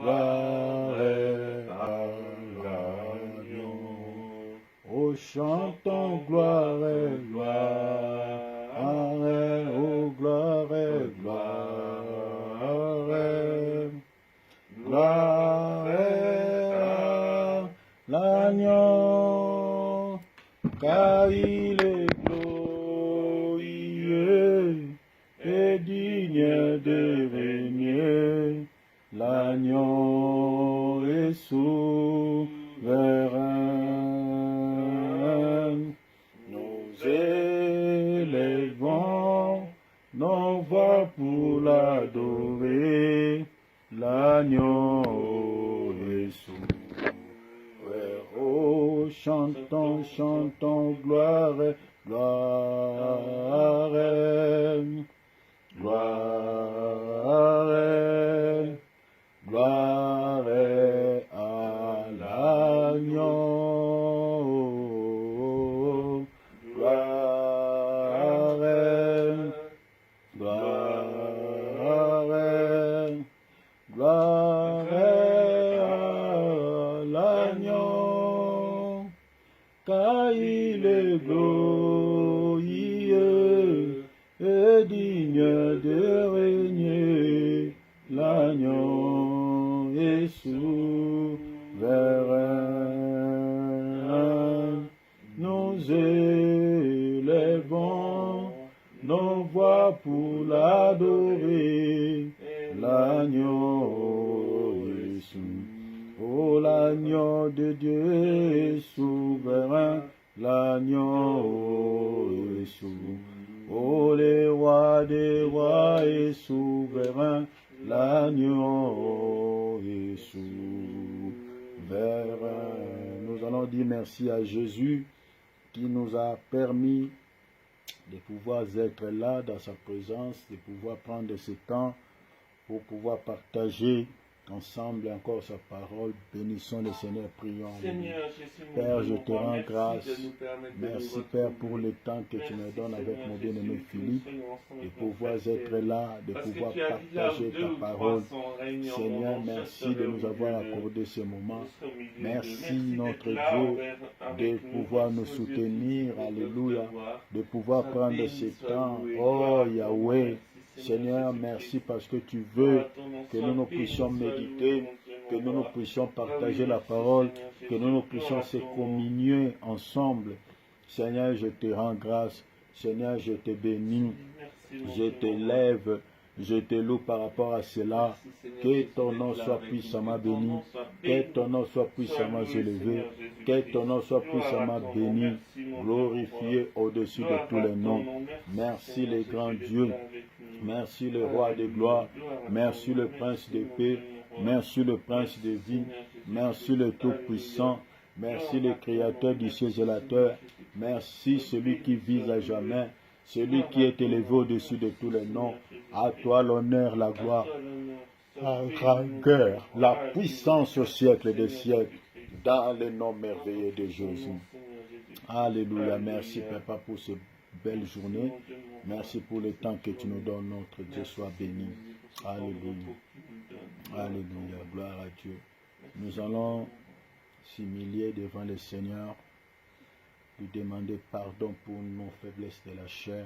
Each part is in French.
gloire à l'agneau. Oh, chantons gloire, gloire, oh, gloire, gloire, gloire à l'agneau, car il est glorieux et digne de régner. L'agneau est souverain. Nous élevons nos voix pour l'adorer. L'agneau est souverain. Oh, chantons, chantons, gloire, gloire, gloire, gloire à l'agneau. Gloire, gloire, gloire à l'agneau, car il est glorieux et digne de régner. L'agneau est souverain. Nous élevons nos voix pour l'adorer. L'agneau est souverain. Oh, l'agneau de Dieu est souverain. L'agneau est souverain. Oh, le roi des rois est souverain. L'agneau est souverain. Nous allons dire merci à Jésus qui nous a permis de pouvoir être là dans sa présence, de pouvoir prendre ce temps pour pouvoir partager ensemble encore sa parole. Bénissons le Seigneur, prions. Seigneur Jésus, Père, je te rends grâce. Merci Père pour le temps que tu me donnes avec mon bien-aimé Philippe, de pouvoir être là, de pouvoir partager ta parole. Seigneur, merci de nous avoir accordé ce moment. Merci notre Dieu de pouvoir nous soutenir. Alléluia. De pouvoir prendre ce temps. Oh Yahweh. Seigneur, merci parce que tu veux que nous puissions méditer, que nous puissions partager la parole, que nous puissions se communier ensemble. Seigneur, je te rends grâce. Seigneur, je te bénis. Je t'élève. Je te loue par rapport à cela. Que ton nom soit puissamment béni. Que ton nom soit puissamment élevé. Que ton nom soit puissamment béni. Glorifié au-dessus de tous les noms. Merci les grands dieux. Merci le roi de gloire. Merci le prince de paix. Merci le prince de vie. Merci le tout-puissant. Merci le créateur du ciel et de la terre. Merci celui qui vise à jamais. Celui qui est élevé au-dessus de tous les noms. À toi l'honneur, la gloire, la grandeur, la puissance au siècle des siècles. Dans le nom merveilleux de Jésus. Alléluia. Merci Papa pour cette belle journée. Merci pour le temps que tu nous donnes. Notre Dieu soit béni. Alléluia. Alléluia. Gloire à Dieu. Nous allons s'humilier devant le Seigneur, lui demander pardon pour nos faiblesses de la chair.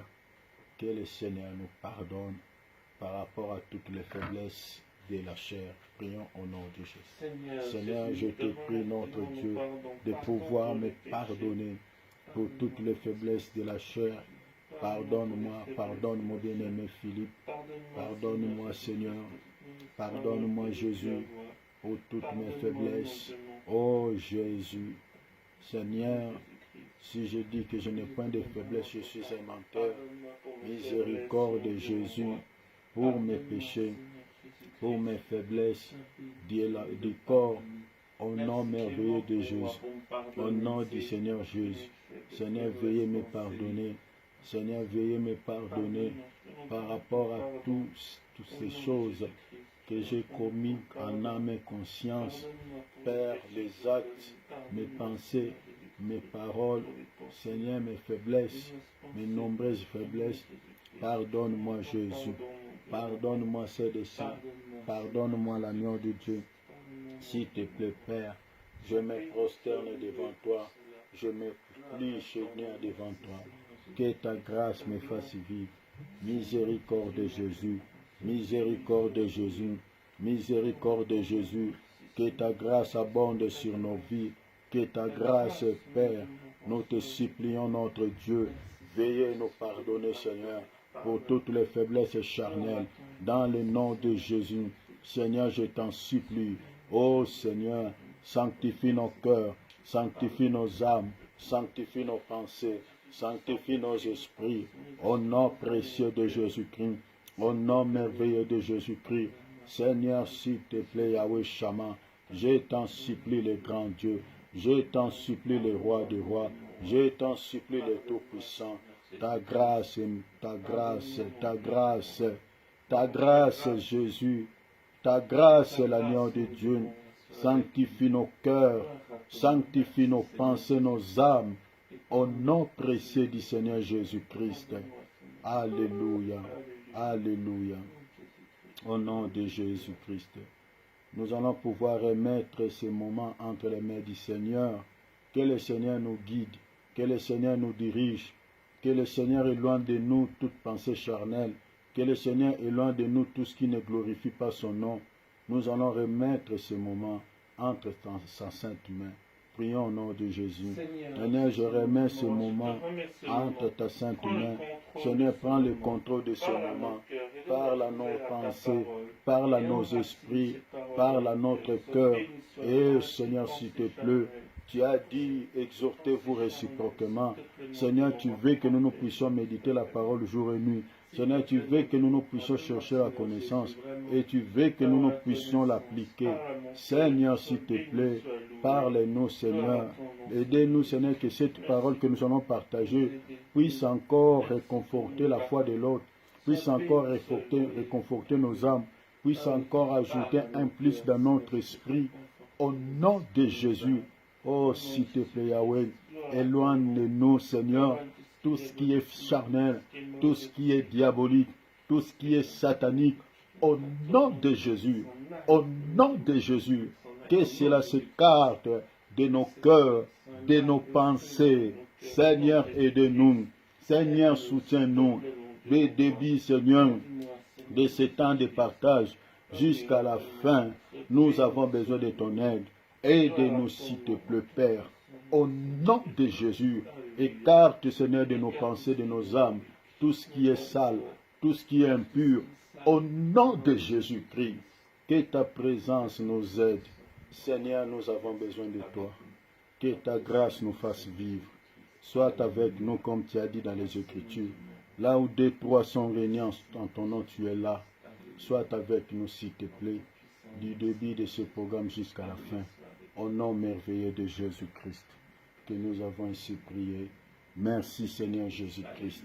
Que le Seigneur nous pardonne par rapport à toutes les faiblesses de la chair. Prions au nom de Jésus. Seigneur, je te prie, notre Dieu, de pouvoir me pardonner pour toutes les faiblesses de la chair. Pardonne-moi, pardonne mon bien-aimé Philippe. Pardonne-moi, Seigneur. Pardonne-moi, Jésus, pour toutes mes faiblesses. Oh Jésus, Seigneur, si je dis que je n'ai point de faiblesse, je suis un menteur. Miséricorde de Jésus pour mes péchés, pour mes faiblesses du corps, au nom merveilleux de Jésus, au nom du Seigneur Jésus. Seigneur, veuillez me pardonner. Seigneur, veuillez me pardonner par rapport à toutes ces choses que j'ai commis en âme et conscience. Père, les actes, mes pensées, mes paroles, Seigneur, mes faiblesses, mes nombreuses faiblesses, pardonne-moi Jésus, pardonne-moi ces saints, pardonne-moi l'agneau de Dieu, S'il te plaît, Père, je me prosterne devant toi. Je me plie Seigneur devant toi. Que ta grâce me fasse vivre. Miséricorde de Jésus. Miséricorde de Jésus. Miséricorde de Jésus. Que ta grâce abonde sur nos vies. Que ta grâce, Père, nous te supplions, notre Dieu. Veuillez nous pardonner, Seigneur, pour toutes les faiblesses charnelles. Dans le nom de Jésus, Seigneur, je t'en supplie. Ô Seigneur, sanctifie nos cœurs, sanctifie nos âmes, sanctifie nos pensées, sanctifie nos esprits. Au nom précieux de Jésus-Christ, au nom merveilleux de Jésus-Christ. Seigneur, s'il te plaît, Yahweh Shammah, je t'en supplie, le grand Dieu. Je t'en supplie, le roi des rois. Je t'en supplie, le Tout-Puissant. Ta grâce, ta grâce, ta grâce, ta grâce, Jésus. Ta grâce, l'agneau de Dieu. Sanctifie nos cœurs, sanctifie nos pensées, nos âmes. Au nom précieux du Seigneur Jésus-Christ. Alléluia, alléluia. Au nom de Jésus-Christ. Nous allons pouvoir remettre ces moments entre les mains du Seigneur. Que le Seigneur nous guide, que le Seigneur nous dirige, que le Seigneur éloigne de nous toute pensée charnelle, que le Seigneur éloigne de nous tout ce qui ne glorifie pas son nom. Nous allons remettre ces moments entre sa sainte main. Prions au nom de Jésus. Seigneur, je remets ce moment entre ta sainte main. Seigneur, prends le contrôle de ce moment. Parle à nos pensées, parle à nos esprits, parle à notre cœur. Et Seigneur, s'il te plaît, tu as dit, exhortez-vous réciproquement. Seigneur, tu veux que nous puissions méditer la parole jour et nuit. Seigneur, tu veux que nous puissions chercher la connaissance et tu veux que nous puissions l'appliquer. Seigneur, s'il te plaît, parle-nous, Seigneur. Aidez-nous, Seigneur, que cette parole que nous allons partager puisse encore réconforter la foi de l'autre, puisse encore réconforter nos âmes, puisse encore ajouter un plus dans notre esprit. Au nom de Jésus, oh, s'il te plaît, Yahweh, éloigne de nous, Seigneur, tout ce qui est charnel, tout ce qui est diabolique, tout ce qui est satanique, au nom de Jésus, au nom de Jésus, que cela s'écarte de nos cœurs, de nos pensées. Seigneur, aide-nous. Seigneur, soutiens-nous. Le début, Seigneur, de ce temps de partage jusqu'à la fin, nous avons besoin de ton aide. Aide-nous, s'il te plaît, Père. Au nom de Jésus, écarte, Seigneur, de nos pensées, de nos âmes, tout ce qui est sale, tout ce qui est impur. Au nom de Jésus-Christ, que ta présence nous aide. Seigneur, nous avons besoin de toi. Que ta grâce nous fasse vivre. Sois avec nous, comme tu as dit dans les Écritures. Là où 2, 3 sont réunis en ton nom, tu es là. Sois avec nous, s'il te plaît, du début de ce programme jusqu'à la fin. Au nom merveilleux de Jésus-Christ, que nous avons ici prié. Merci, Seigneur Jésus-Christ.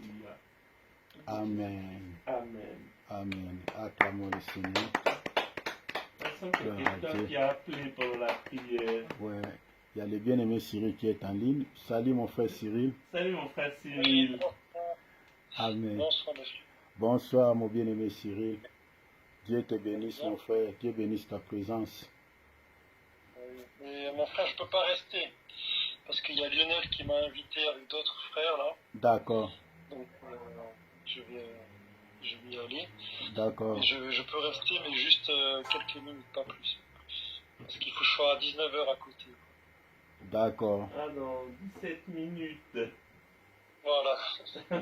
Amen. Amen. Amen. Acclamons le Seigneur. Quelqu'un qui a appelé pour la prière. Ouais. Il y a le bien-aimé Cyril qui est en ligne. Salut mon frère Cyril. Salut mon frère Cyril. Amen. Bonsoir, monsieur. Bonsoir mon bien-aimé Cyril. Dieu te bénisse mon frère. Dieu bénisse ta présence. Mais mon frère, je ne peux pas rester. Parce qu'il y a Lionel qui m'a invité avec d'autres frères là. D'accord. Donc je vais y aller. D'accord. Et je peux rester, mais juste quelques minutes, pas plus. Parce qu'il faut que je sois à 19h à côté. D'accord. Ah non, 17 minutes. Voilà.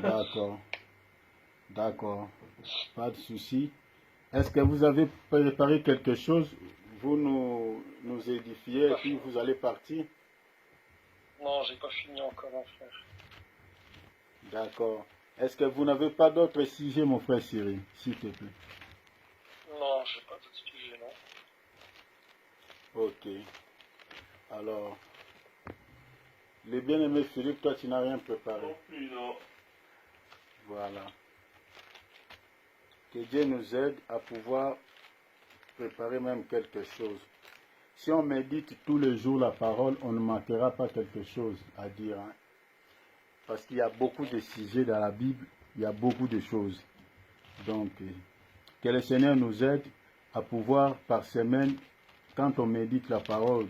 D'accord. D'accord. Pas de souci. Est-ce que vous avez préparé quelque chose? Vous nous édifiez et puis vous allez partir? Non, j'ai pas fini encore, mon frère. D'accord. Est-ce que vous n'avez pas d'autres sujets, mon frère Cyril, s'il te plaît? Non, j'ai pas d'autres sujets, non. Ok. Alors, le bien-aimé Philippe, toi, tu n'as rien préparé. Non plus, non. Voilà. Que Dieu nous aide à pouvoir préparer même quelque chose. Si on médite tous les jours la parole, on ne manquera pas quelque chose à dire. Hein? Parce qu'il y a beaucoup de sujets dans la Bible, il y a beaucoup de choses. Donc, que le Seigneur nous aide à pouvoir par semaine quand on médite la parole,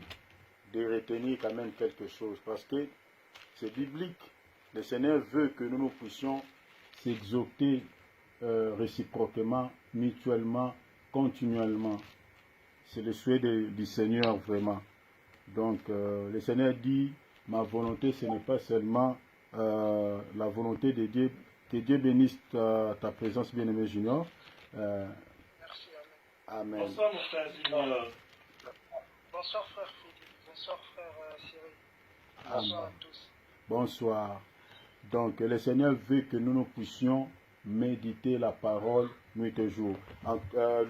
de retenir quand même quelque chose, parce que c'est biblique. Le Seigneur veut que nous puissions s'exhorter réciproquement, mutuellement, continuellement. C'est le souhait du Seigneur vraiment. Donc le Seigneur dit, ma volonté ce n'est pas seulement la volonté de Dieu. Que Dieu bénisse ta présence, bien-aimé Junior. Merci, Amen. Bonsoir, mon frère Junior. Bonsoir, frère Philippe. Bonsoir, frère Cyril. Amen. Bonsoir à tous. Bonsoir. Donc le Seigneur veut que nous puissions méditer la parole nuit et jour.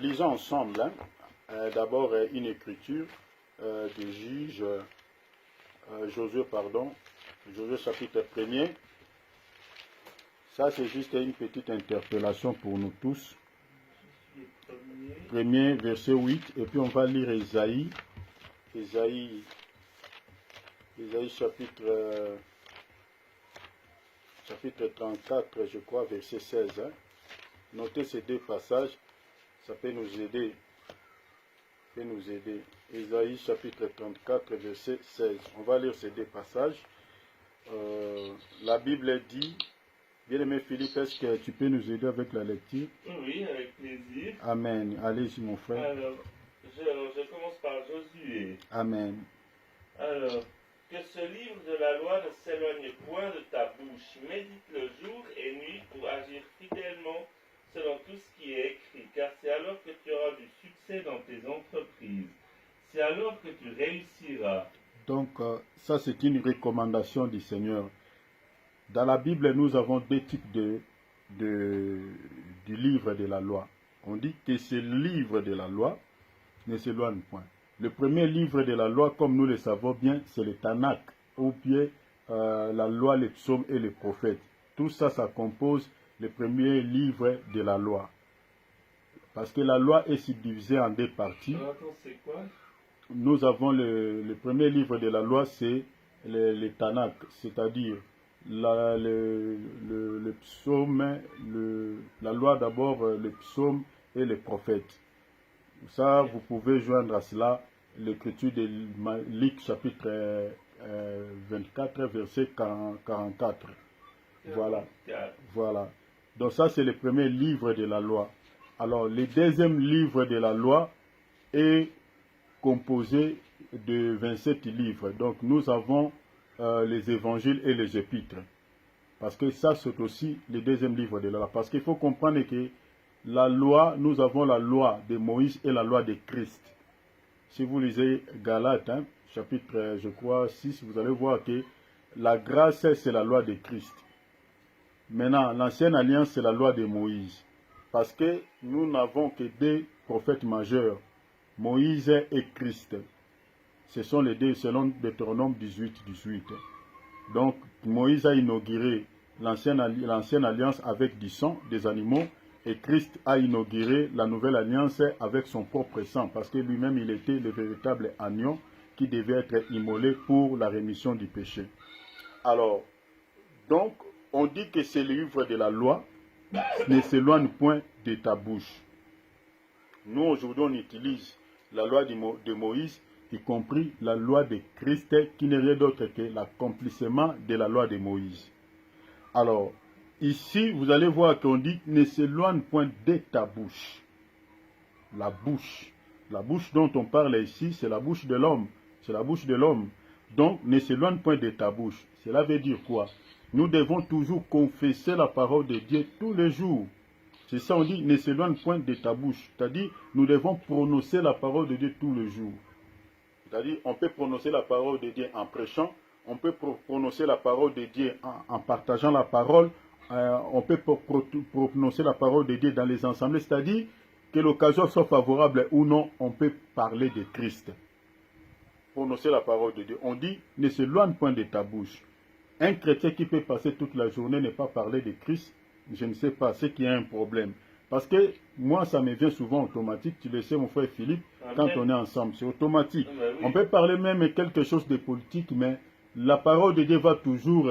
Lisons ensemble d'abord une écriture de Juge, Josué, Josué chapitre 1er. Ça c'est juste une petite interpellation pour nous tous. Premier verset 8, et puis on va lire Ésaïe chapitre 34, je crois, verset 16. Notez ces deux passages, ça peut nous aider. Ésaïe chapitre 34, verset 16. On va lire ces deux passages. La Bible dit, bien-aimé Philippe, est-ce que tu peux nous aider avec la lecture? Oui, avec plaisir. Amen. Allez-y, mon frère. Alors, je commence par Josué. Amen. Alors, que ce livre de la loi ne s'éloigne point de ta bouche. Médite le jour et nuit pour agir fidèlement selon tout ce qui est écrit, car c'est alors que tu auras du succès dans tes entreprises. C'est alors que tu réussiras. Donc, ça c'est une recommandation du Seigneur. Dans la Bible, nous avons deux types du livre de la loi. On dit que ce livre de la loi ne s'éloigne point. Le premier livre de la loi, comme nous le savons bien, c'est le Tanakh, ou bien la loi, les psaumes et les prophètes. Tout ça, ça compose le premier livre de la loi. Parce que la loi est subdivisée en deux parties. Attends, c'est quoi? Nous avons le premier livre de la loi, c'est le Tanakh, c'est-à-dire le psaume, la loi d'abord, le psaume et les prophètes. Ça, vous pouvez joindre à cela l'écriture de Luc chapitre 24, verset 44. Voilà. Donc ça, c'est le premier livre de la loi. Alors, le deuxième livre de la loi est composé de 27 livres. Donc, nous avons les évangiles et les épîtres. Parce que ça, c'est aussi le deuxième livre de la loi. Parce qu'il faut comprendre que la loi, nous avons la loi de Moïse et la loi de Christ. Si vous lisez Galates, chapitre, je crois, 6, vous allez voir que la grâce, c'est la loi de Christ. Maintenant, l'ancienne alliance, c'est la loi de Moïse. Parce que nous n'avons que deux prophètes majeurs, Moïse et Christ. Ce sont les deux selon Deutéronome 18. Donc, Moïse a inauguré l'ancienne alliance avec du sang des animaux, et Christ a inauguré la nouvelle alliance avec son propre sang, parce que lui-même, il était le véritable agneau qui devait être immolé pour la rémission du péché. Alors, donc, on dit que ce livre de la loi ne s'éloigne point de ta bouche. Nous, aujourd'hui, on utilise la loi de Moïse, y compris la loi de Christ, qui n'est rien d'autre que l'accomplissement de la loi de Moïse. Alors, ici, vous allez voir qu'on dit « ne s'éloigne point de ta bouche ». La bouche dont on parle ici, c'est la bouche de l'homme. C'est la bouche de l'homme. Donc, ne s'éloigne point de ta bouche. Cela veut dire quoi? Nous devons toujours confesser la parole de Dieu tous les jours. C'est ça, on dit, ne s'éloigne point de ta bouche. C'est-à-dire, nous devons prononcer la parole de Dieu tous les jours. C'est-à-dire, on peut prononcer la parole de Dieu en prêchant, on peut prononcer la parole de Dieu en partageant la parole, on peut prononcer la parole de Dieu dans les assemblées, c'est-à-dire que l'occasion soit favorable ou non, on peut parler de Christ. Prononcer la parole de Dieu. On dit, ne s'éloigne point de ta bouche. Un chrétien qui peut passer toute la journée ne pas parler de Christ, je ne sais pas, c'est qu'il y a un problème. Parce que moi, ça me vient souvent automatique. Tu le sais, mon frère Philippe, quand on est ensemble, c'est automatique. On peut parler même quelque chose de politique, mais la parole de Dieu va toujours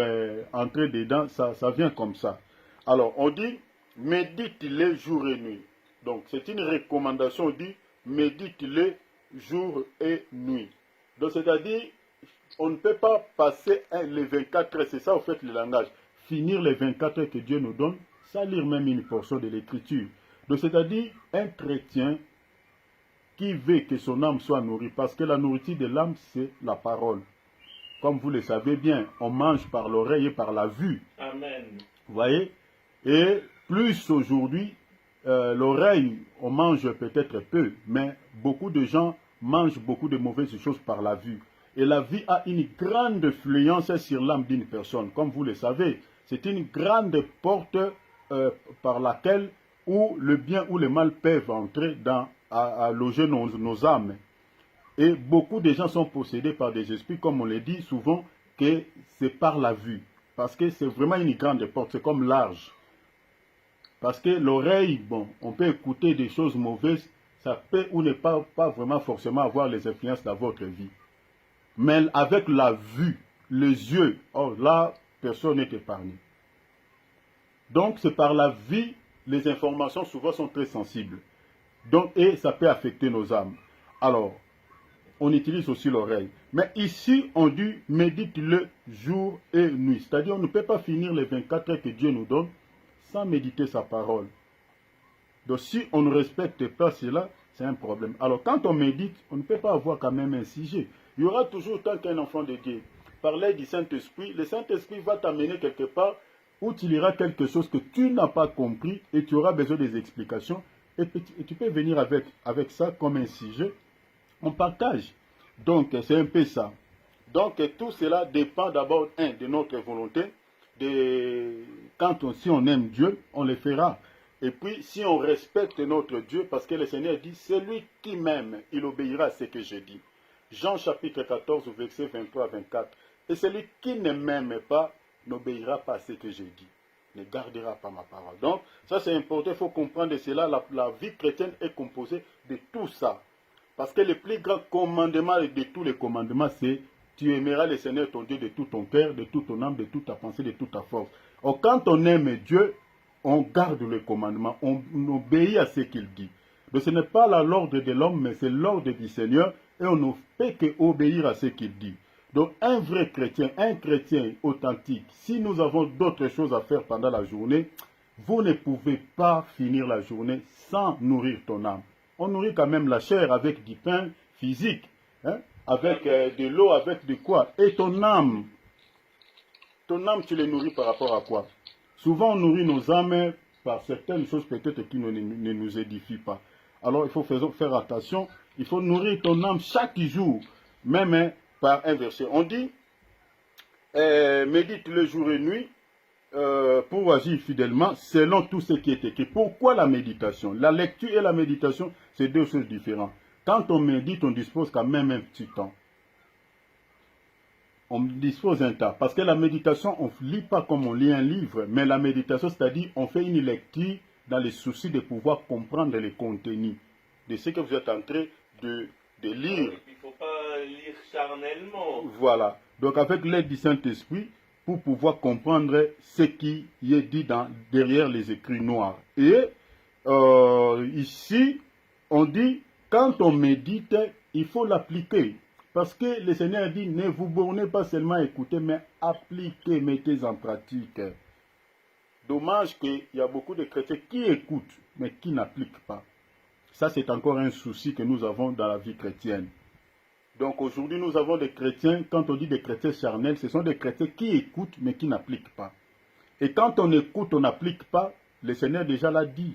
entrer dedans. Ça vient comme ça. Alors, on dit, médite-le jour et nuit. Donc, c'est une recommandation. On dit, médite-le jour et nuit. Donc c'est-à-dire, on ne peut pas passer les 24 heures, c'est ça au fait le langage, finir les 24 heures que Dieu nous donne, sans lire même une portion de l'écriture. Donc c'est-à-dire, un chrétien qui veut que son âme soit nourrie, parce que la nourriture de l'âme, c'est la parole. Comme vous le savez bien, on mange par l'oreille et par la vue. Amen. Vous voyez? Et plus aujourd'hui, l'oreille, on mange peut-être peu, mais beaucoup de gens mangent beaucoup de mauvaises choses par la vue. Et la vue a une grande influence sur l'âme d'une personne. Comme vous le savez, c'est une grande porte par laquelle où le bien ou le mal peuvent entrer à loger nos âmes. Et beaucoup de gens sont possédés par des esprits, comme on le dit souvent, que c'est par la vue. Parce que c'est vraiment une grande porte, c'est comme large. Parce que l'oreille, bon, on peut écouter des choses mauvaises, ça peut ou ne pas vraiment forcément avoir les influences dans votre vie. Mais avec la vue, les yeux, oh là, personne n'est épargné. Donc c'est par la vue, les informations souvent sont très sensibles. Donc, et ça peut affecter nos âmes. Alors, on utilise aussi l'oreille. Mais ici, on dit médite-le jour et nuit. C'est-à-dire, on ne peut pas finir les 24 heures que Dieu nous donne sans méditer sa parole. Donc, si on ne respecte pas cela, c'est un problème. Alors, quand on médite, on ne peut pas avoir quand même un sujet. Il y aura toujours, tant qu'un enfant de Dieu, par l'aide du Saint-Esprit, le Saint-Esprit va t'amener quelque part où tu liras quelque chose que tu n'as pas compris et tu auras besoin des explications. Et tu peux venir avec ça comme un sujet. On partage. Donc, c'est un peu ça. Donc, tout cela dépend d'abord, de notre volonté. Si on aime Dieu, on le fera. Et puis, si on respecte notre Dieu, parce que le Seigneur dit, celui qui m'aime, il obéira à ce que je dis. Jean chapitre 14, verset 23 à 24. Et celui qui ne m'aime pas, n'obéira pas à ce que je dis. Ne gardera pas ma parole. Donc, ça c'est important, il faut comprendre cela. La vie chrétienne est composée de tout ça. Parce que le plus grand commandement de tous les commandements, c'est tu aimeras le Seigneur ton Dieu de tout ton cœur, de toute ton âme, de toute ta pensée, de toute ta force. Or, quand on aime Dieu, on garde le commandement, on obéit à ce qu'il dit. Donc ce n'est pas l'ordre de l'homme, mais c'est l'ordre du Seigneur, et on ne fait qu'obéir à ce qu'il dit. Donc un vrai chrétien, un chrétien authentique, si nous avons d'autres choses à faire pendant la journée, vous ne pouvez pas finir la journée sans nourrir ton âme. On nourrit quand même la chair avec du pain physique, hein, avec de l'eau, avec de quoi. Et ton âme, tu les nourris par rapport à quoi? Souvent on nourrit nos âmes par certaines choses peut-être qui ne nous édifient pas. Alors il faut faire attention, il faut nourrir ton âme chaque jour, même par un verset. On dit, médite le jour et nuit pour agir fidèlement selon tout ce qui est écrit. Pourquoi la méditation? La lecture et la méditation, c'est deux choses différentes. Quand on médite, on dispose quand même un petit temps. On dispose un temps. Parce que la méditation, on ne lit pas comme on lit un livre, mais la méditation, c'est-à-dire on fait une lecture dans le souci de pouvoir comprendre les contenus de ce que vous êtes en train de lire. Il ne faut pas lire charnellement. Voilà. Donc avec l'aide du Saint-Esprit, pour pouvoir comprendre ce qui est dit derrière les écrits noirs. Et ici, on dit, quand on médite, il faut l'appliquer. Parce que le Seigneur dit, ne vous bornez pas seulement à écouter, mais appliquez, mettez en pratique. Dommage qu'il y a beaucoup de chrétiens qui écoutent, mais qui n'appliquent pas. Ça, c'est encore un souci que nous avons dans la vie chrétienne. Donc aujourd'hui, nous avons des chrétiens, quand on dit des chrétiens charnels, ce sont des chrétiens qui écoutent, mais qui n'appliquent pas. Et quand on écoute, on n'applique pas, le Seigneur déjà l'a dit.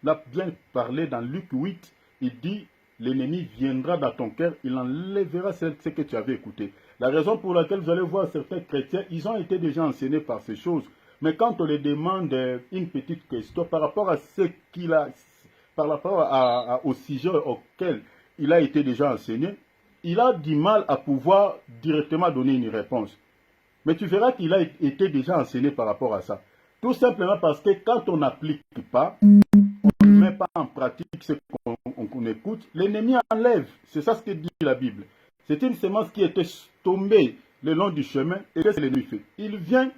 Il a bien parlé dans Luc 8, il dit, l'ennemi viendra dans ton cœur, il enlèvera ce que tu avais écouté. La raison pour laquelle vous allez voir certains chrétiens, ils ont été déjà enseignés par ces choses. Mais quand on les demande une petite question par rapport à ce qu'il a, par rapport au sujet auquel il a été déjà enseigné, il a du mal à pouvoir directement donner une réponse. Mais tu verras qu'il a été déjà enseigné par rapport à ça. Tout simplement parce que quand on n'applique pas, on ne met pas en pratique ce qu'on écoute, l'ennemi enlève. C'est ça ce que dit la Bible. C'est une semence qui était tombée le long du chemin. Et qu'est-ce que l'ennemi fait? Il vient,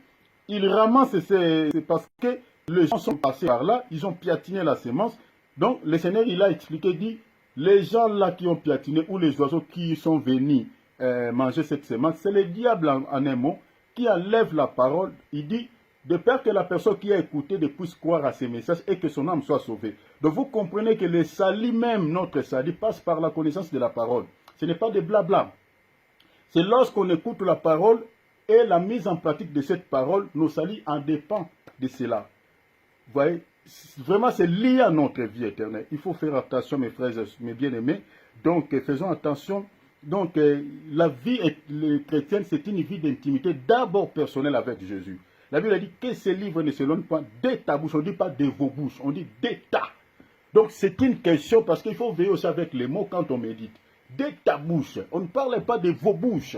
il ramasse, c'est parce que les gens sont passés par là, ils ont piétiné la semence. Donc le Seigneur, il a expliqué, dit, Les gens là qui ont piatiné ou les oiseaux qui sont venus manger cette semence, c'est le diable en un mot qui enlève la parole. Il dit, de peur que la personne qui a écouté ne puisse croire à ces messages et que son âme soit sauvée. Donc vous comprenez que le salut même, notre salut, passe par la connaissance de la parole. Ce n'est pas des blabla. C'est lorsqu'on écoute la parole et la mise en pratique de cette parole, nos saluts en dépend de cela. Vous voyez, vraiment c'est lié à notre vie éternelle. Il faut faire attention, mes frères et mes bien-aimés. Donc faisons attention. Donc la vie chrétienne, c'est une vie d'intimité d'abord personnelle avec Jésus. La Bible dit que ces livres ne s'éloignent pas de ta bouche. On ne dit pas de vos bouches, on dit de ta. Donc c'est une question parce qu'il faut veiller aussi avec les mots quand on médite. De ta bouche. On ne parle pas de vos bouches.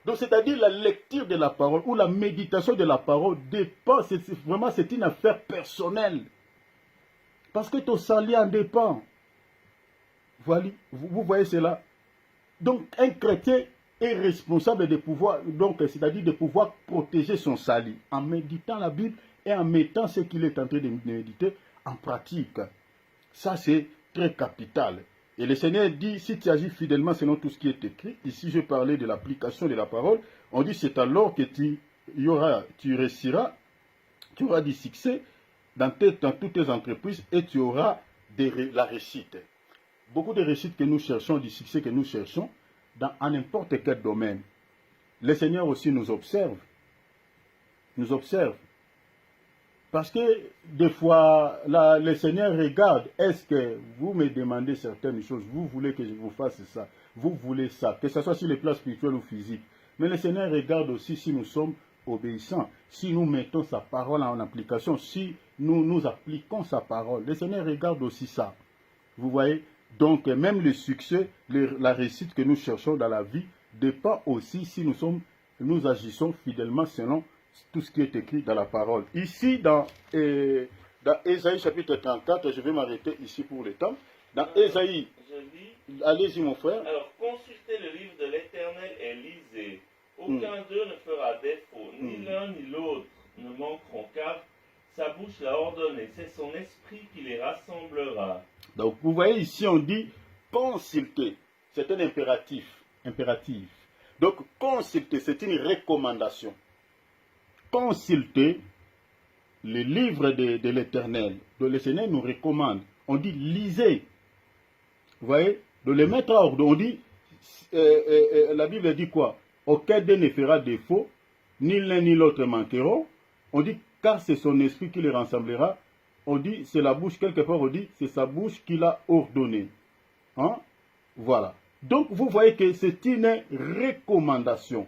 Donc c'est-à-dire la lecture de la parole ou la méditation de la parole dépend, vraiment c'est une affaire personnelle. Parce que ton salut en dépend. Voilà, vous voyez cela. Donc un chrétien est responsable de pouvoir, donc c'est-à-dire de pouvoir protéger son salut en méditant la Bible et en mettant ce qu'il est en train de méditer en pratique. Ça c'est très capital. Et le Seigneur dit, si tu agis fidèlement selon tout ce qui est écrit, ici je parlais de l'application de la parole, on dit c'est alors que tu réussiras, tu auras du succès dans toutes tes entreprises et tu auras la réussite. Beaucoup de réussites que nous cherchons, du succès que nous cherchons, à n'importe quel domaine. Le Seigneur aussi nous observe. Nous observe. Parce que des fois, le Seigneur regarde, est-ce que vous me demandez certaines choses, vous voulez que je vous fasse ça, vous voulez ça, que ce soit sur les plans spirituels ou physiques. Mais le Seigneur regarde aussi si nous sommes obéissants, si nous mettons sa parole en application, si nous appliquons sa parole. Le Seigneur regarde aussi ça. Vous voyez? Donc même le succès, la réussite que nous cherchons dans la vie dépend aussi si nous agissons fidèlement selon tout ce qui est écrit dans la parole. Ici, dans Ésaïe chapitre 34, je vais m'arrêter ici pour le temps. Dans Ésaïe, allez-y mon frère. Alors, consultez le livre de l'Éternel et lisez. Aucun d'eux ne fera défaut, ni l'un ni l'autre ne manqueront, car sa bouche l'a ordonné, c'est son esprit qui les rassemblera. Donc, vous voyez ici, on dit consulter. C'est un impératif. Donc, consulter, c'est une recommandation. Consulter le livre de l'Éternel. Donc, le Seigneur nous recommande. On dit lisez. Vous voyez? De le mettre à ordre. On dit, la Bible dit quoi? Aucun d'eux ne fera défaut, ni l'un ni l'autre manqueront. On dit, car c'est son esprit qui les rassemblera. On dit, c'est la bouche, quelque part on dit, c'est sa bouche qui l'a ordonné. Hein? Voilà. Donc, vous voyez que c'est une recommandation.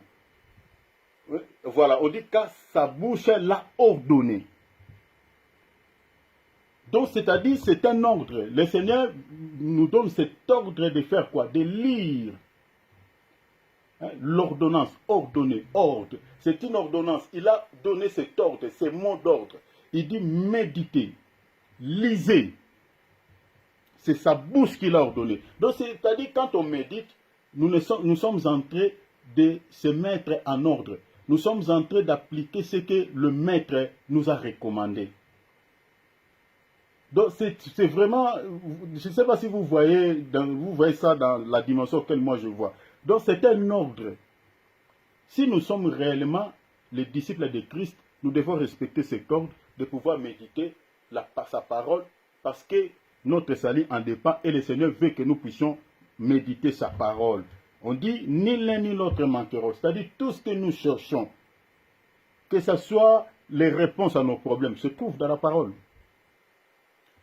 Voilà, on dit, car sa bouche l'a ordonné. Donc, c'est-à-dire, c'est un ordre. Le Seigneur nous donne cet ordre de faire quoi? De lire. Hein? L'ordonnance, ordonner, ordre. C'est une ordonnance. Il a donné cet ordre, ces mots d'ordre. Il dit méditer. Lisez. C'est sa bouche qui l'a ordonné. Donc, c'est-à-dire, quand on médite, nous sommes en train de se mettre en ordre. Nous sommes en train d'appliquer ce que le maître nous a recommandé. Donc, c'est vraiment, je ne sais pas si vous voyez ça dans la dimension que moi je vois. Donc, c'est un ordre. Si nous sommes réellement les disciples de Christ, nous devons respecter cet ordre de pouvoir méditer sa parole, parce que notre salut en dépend et le Seigneur veut que nous puissions méditer sa parole. On dit, ni l'un ni l'autre manqueront. C'est-à-dire, tout ce que nous cherchons, que ce soit les réponses à nos problèmes, se trouve dans la parole.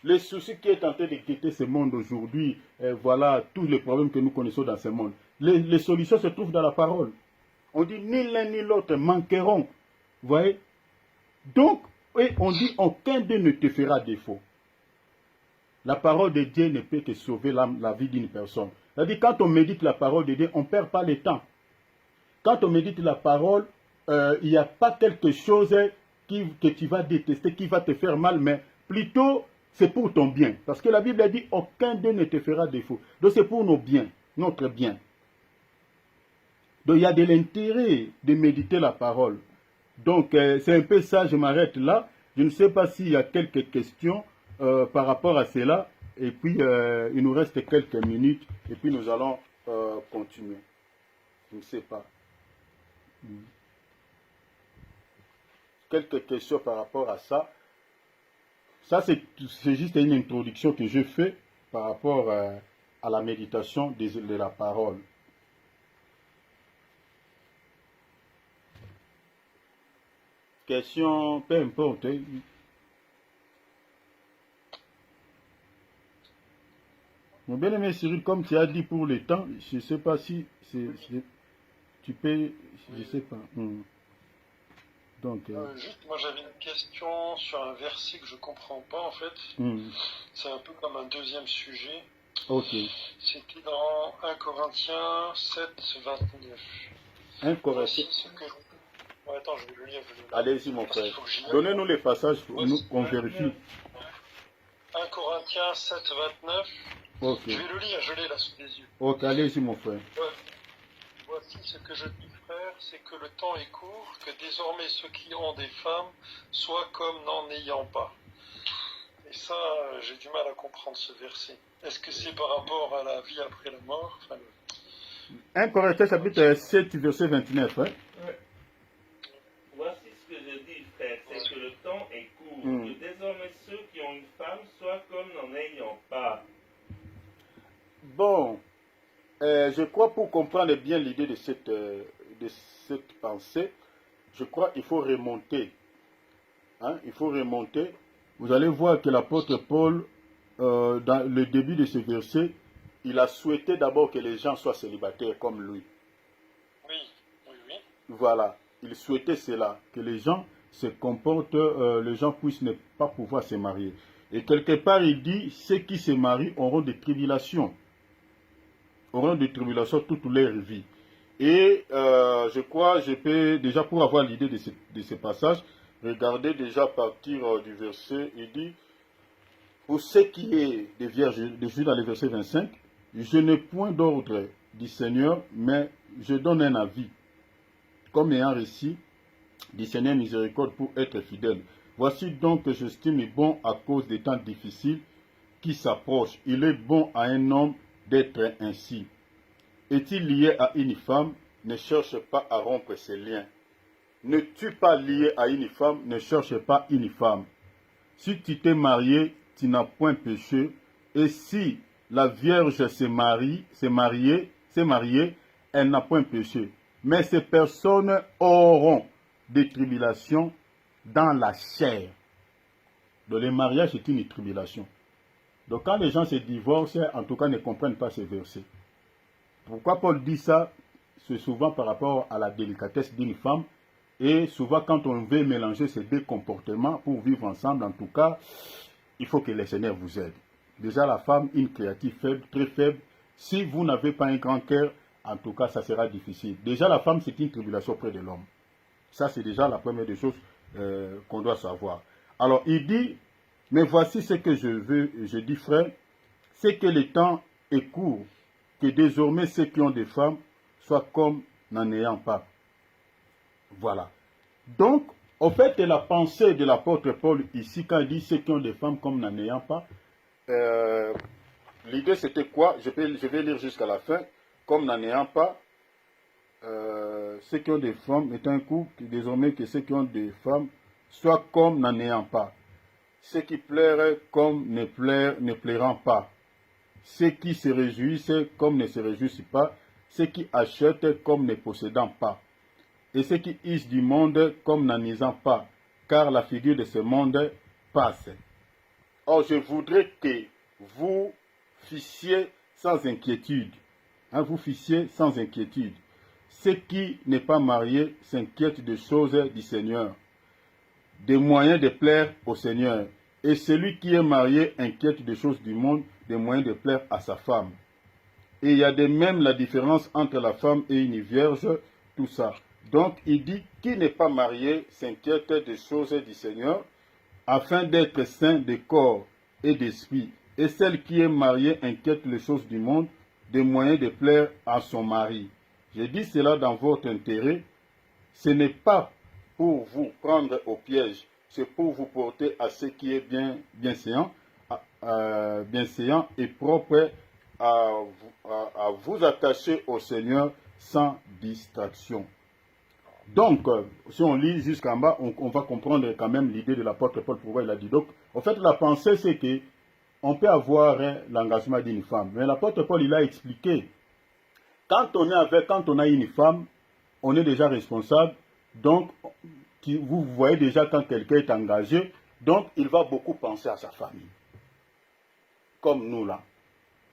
Les soucis qui est en train de quitter ce monde aujourd'hui, voilà, tous les problèmes que nous connaissons dans ce monde, les solutions se trouvent dans la parole. On dit, ni l'un ni l'autre manqueront. Vous voyez? Donc, et on dit, aucun d'eux ne te fera défaut. La parole de Dieu ne peut que sauver la vie d'une personne. C'est-à-dire, quand on médite la parole de Dieu, on ne perd pas le temps. Quand on médite la parole, il n'y a pas quelque chose que tu vas détester, qui va te faire mal, mais plutôt, c'est pour ton bien. Parce que la Bible dit, aucun d'eux ne te fera défaut. Donc, c'est pour nos biens, notre bien. Donc, il y a de l'intérêt de méditer la parole. Donc, c'est un peu ça, je m'arrête là. Je ne sais pas s'il y a quelques questions par rapport à cela. Et puis, il nous reste quelques minutes. Et puis, nous allons continuer. Je ne sais pas. Quelques questions par rapport à ça. Ça, c'est juste une introduction que je fais par rapport à la méditation de la parole. Question, peu importe. Mon bien-aimé Cyril, comme tu as dit pour le temps, je ne sais pas si tu peux, je ne sais pas. Donc, juste, moi j'avais une question sur un verset que je ne comprends pas en fait. C'est un peu comme un deuxième sujet. Ok. C'était dans 1 Corinthiens 7, 29. 1 Corinthiens. Ouais, attends, je vais le lire. Allez-y, mon frère. Donnez-nous les passages pour nous qu'on vérifie. 1 Corinthiens 7, 29. Ok. Je vais le lire, je l'ai là sous les yeux. Ok, allez-y, mon frère. Voici ce que je dis, frère, c'est que le temps est court, que désormais ceux qui ont des femmes soient comme n'en ayant pas. Et ça, j'ai du mal à comprendre ce verset. Est-ce que c'est par rapport à la vie après la mort? 1 Corinthiens chapitre 7, verset 29. Hein? Ouais. Voici ce que je dis, frère, c'est que le temps est court, que désormais ceux qui ont une femme soient comme n'en ayant pas. Bon, je crois pour comprendre bien l'idée de cette pensée, je crois qu'il faut remonter. Hein? Il faut remonter. Vous allez voir que l'apôtre Paul, dans le début de ce verset, il a souhaité d'abord que les gens soient célibataires comme lui. Oui. Voilà, il souhaitait cela, que les gens se comportent, les gens puissent ne pas pouvoir se marier. Et quelque part, il dit, ceux qui se marient auront des tribulations. Auront des tribulations toute leur vie. Et je crois, je peux déjà, pour avoir l'idée de ce passage, regarder déjà à partir du verset, il dit, pour ce qui est des vierges, dans le verset 25, je n'ai point d'ordre du Seigneur, mais je donne un avis, comme ayant récit du Seigneur miséricorde pour être fidèle. Voici donc que j'estime bon à cause des temps difficiles qui s'approchent. Il est bon à un homme d'être ainsi. Est-il lié à une femme? Ne cherche pas à rompre ses liens. Ne tue pas lié à une femme, ne cherche pas une femme. Si tu t'es marié, tu n'as point péché. Et si la Vierge s'est mariée, elle n'a point péché. Mais ces personnes auront des tribulations dans la chair. Donc le mariage est une tribulation. Donc quand les gens se divorcent, en tout cas ne comprennent pas ces versets. Pourquoi Paul dit ça? C'est souvent par rapport à la délicatesse d'une femme. Et souvent quand on veut mélanger ces deux comportements pour vivre ensemble, en tout cas, il faut que le Seigneur vous aide. Déjà la femme, une créature faible, très faible. Si vous n'avez pas un grand cœur, en tout cas ça sera difficile. Déjà la femme c'est une tribulation près de l'homme. Ça c'est déjà la première des choses qu'on doit savoir. Alors il dit, mais voici ce que je dis frère, c'est que le temps est court, que désormais ceux qui ont des femmes soient comme n'en ayant pas. Voilà. Donc, au fait, la pensée de l'apôtre Paul ici, quand il dit ceux qui ont des femmes comme n'en ayant pas, l'idée c'était quoi? Je vais lire jusqu'à la fin. Comme n'en ayant pas, ceux qui ont des femmes est un coup, désormais que ceux qui ont des femmes soient comme n'en ayant pas. Ceux qui pleurent comme ne pleurant pas. Ceux qui se réjouissent comme ne se réjouissent pas. Ceux qui achètent comme ne possédant pas. Et ceux qui usent du monde comme n'en usant pas, car la figure de ce monde passe. Or, je voudrais que vous fissiez sans inquiétude. Hein, vous fissiez sans inquiétude. Ceux qui n'est pas marié s'inquiètent des choses du Seigneur, des moyens de plaire au Seigneur. Et celui qui est marié inquiète des choses du monde, des moyens de plaire à sa femme. Et il y a de même la différence entre la femme et une vierge, tout ça. Donc, il dit, qui n'est pas marié s'inquiète des choses du Seigneur, afin d'être saint de corps et d'esprit. Et celle qui est mariée inquiète les choses du monde, des moyens de plaire à son mari. Je dis cela dans votre intérêt. Ce n'est pas pour vous prendre au piège, c'est pour vous porter à ce qui est bien séant, bienséant et propre à vous attacher au Seigneur sans distraction. Donc, si on lit jusqu'en bas, on va comprendre quand même l'idée de l'apôtre Paul, pourquoi il a dit. Donc, en fait, la pensée, c'est que on peut avoir l'engagement d'une femme. Mais l'apôtre Paul, il a expliqué, quand on a une femme, on est déjà responsable. Donc, vous voyez déjà quand quelqu'un est engagé, donc il va beaucoup penser à sa famille. Comme nous là.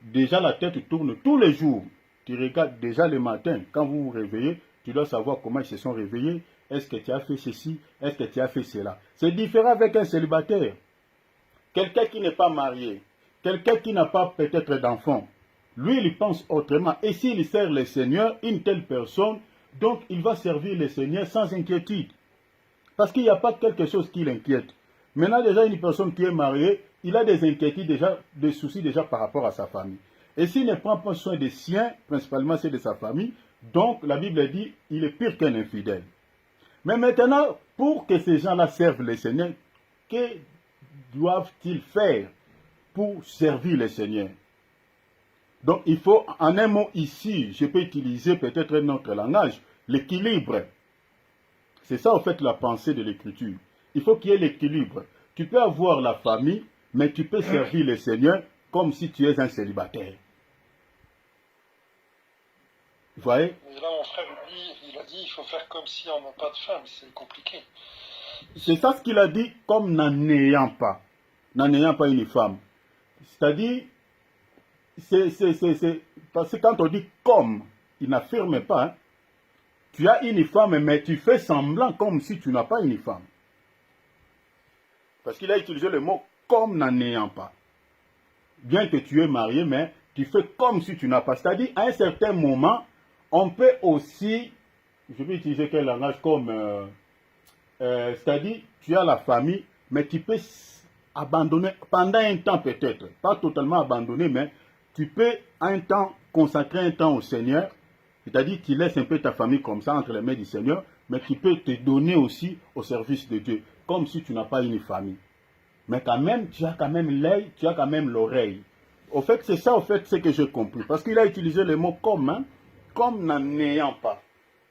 Déjà la tête tourne tous les jours. Tu regardes déjà le matin, quand vous vous réveillez, tu dois savoir comment ils se sont réveillés. Est-ce que tu as fait ceci? Est-ce que tu as fait cela? C'est différent avec un célibataire. Quelqu'un qui n'est pas marié. Quelqu'un qui n'a pas peut-être d'enfant. Lui, il pense autrement. Et s'il sert le Seigneur, une telle personne, donc il va servir le Seigneur sans inquiétude. Parce qu'il n'y a pas quelque chose qui l'inquiète. Maintenant, déjà, une personne qui est mariée, il a des inquiétudes déjà, des soucis déjà par rapport à sa famille. Et s'il ne prend pas soin des siens, principalement ceux de sa famille, donc la Bible dit, il est pire qu'un infidèle. Mais maintenant, pour que ces gens-là servent le Seigneur, que doivent-ils faire pour servir le Seigneur? Donc il faut, en un mot ici, je peux utiliser peut-être un autre langage, l'équilibre. C'est ça en fait la pensée de l'Écriture. Il faut qu'il y ait l'équilibre. Tu peux avoir la famille, mais tu peux servir le Seigneur comme si tu es un célibataire. Vous voyez? Mais là, mon frère, il a dit, il faut faire comme si on n'a pas de femme, c'est compliqué. C'est ça ce qu'il a dit, comme n'en ayant pas une femme. C'est-à-dire, parce que quand on dit comme, il n'affirme pas, hein. Tu as une femme, mais tu fais semblant comme si tu n'as pas une femme. Parce qu'il a utilisé le mot comme n'en ayant pas. Bien que tu es marié, mais tu fais comme si tu n'as pas. C'est-à-dire, à un certain moment, on peut aussi, je vais utiliser quel langage comme, c'est-à-dire, tu as la famille, mais tu peux abandonner pendant un temps peut-être. Pas totalement abandonner, mais tu peux un temps consacrer un temps au Seigneur. C'est-à-dire que tu laisses un peu ta famille comme ça entre les mains du Seigneur, mais tu peux te donner aussi au service de Dieu, comme si tu n'as pas une famille. Mais quand même, tu as quand même l'œil, tu as quand même l'oreille. Au fait, c'est ça, au fait, ce que j'ai compris. Parce qu'il a utilisé le mot comme, hein, comme n'en ayant pas.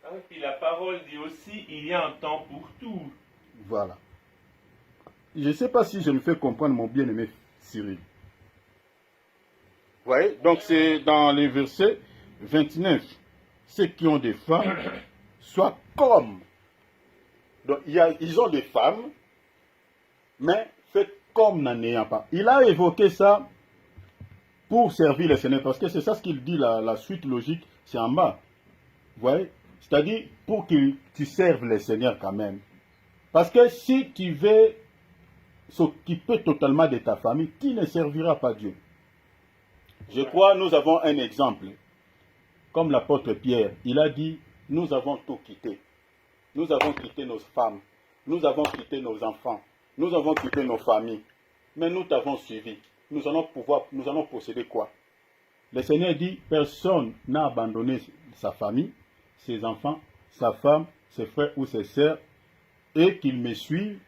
Ah, et puis la parole dit aussi, il y a un temps pour tout. Voilà. Je ne sais pas si je me fais comprendre, mon bien-aimé Cyril. Vous voyez? Donc c'est dans les versets 29. Ceux qui ont des femmes soient comme. Donc ils ont des femmes, mais faites comme n'en ayant pas. Il a évoqué ça pour servir le Seigneur, parce que c'est ça ce qu'il dit, la suite logique, c'est en bas. Vous voyez? C'est-à-dire pour que tu serves le Seigneur quand même. Parce que si tu veux s'occuper totalement de ta famille, qui ne servira pas Dieu? Je crois nous avons un exemple. Comme l'apôtre Pierre, il a dit, nous avons tout quitté. Nous avons quitté nos femmes, nous avons quitté nos enfants, nous avons quitté nos familles. Mais nous t'avons suivi. Nous allons posséder quoi? Le Seigneur dit, personne n'a abandonné sa famille, ses enfants, sa femme, ses frères ou ses sœurs, et qu'il me suive,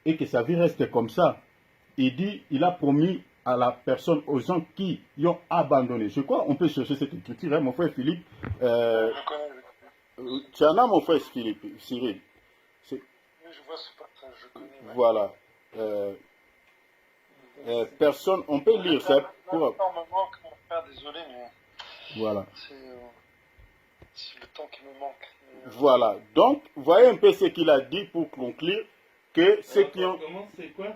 et que sa vie reste comme ça. Il dit, il a promis à la personne, aux gens qui y ont abandonné. Je crois on peut chercher cette écriture, hein, mon frère Philippe. Tu en as, mon frère Philippe, Cyril. Oui, je vois ce passage, je connais. Ouais. Voilà. Personne, on peut lire ça. Le temps me manque, mon frère, désolé, mais voilà. c'est le temps qui me manque. Voilà. Donc, voyez un peu ce qu'il a dit pour conclure que ceux qui ont... Comment c'est quoi?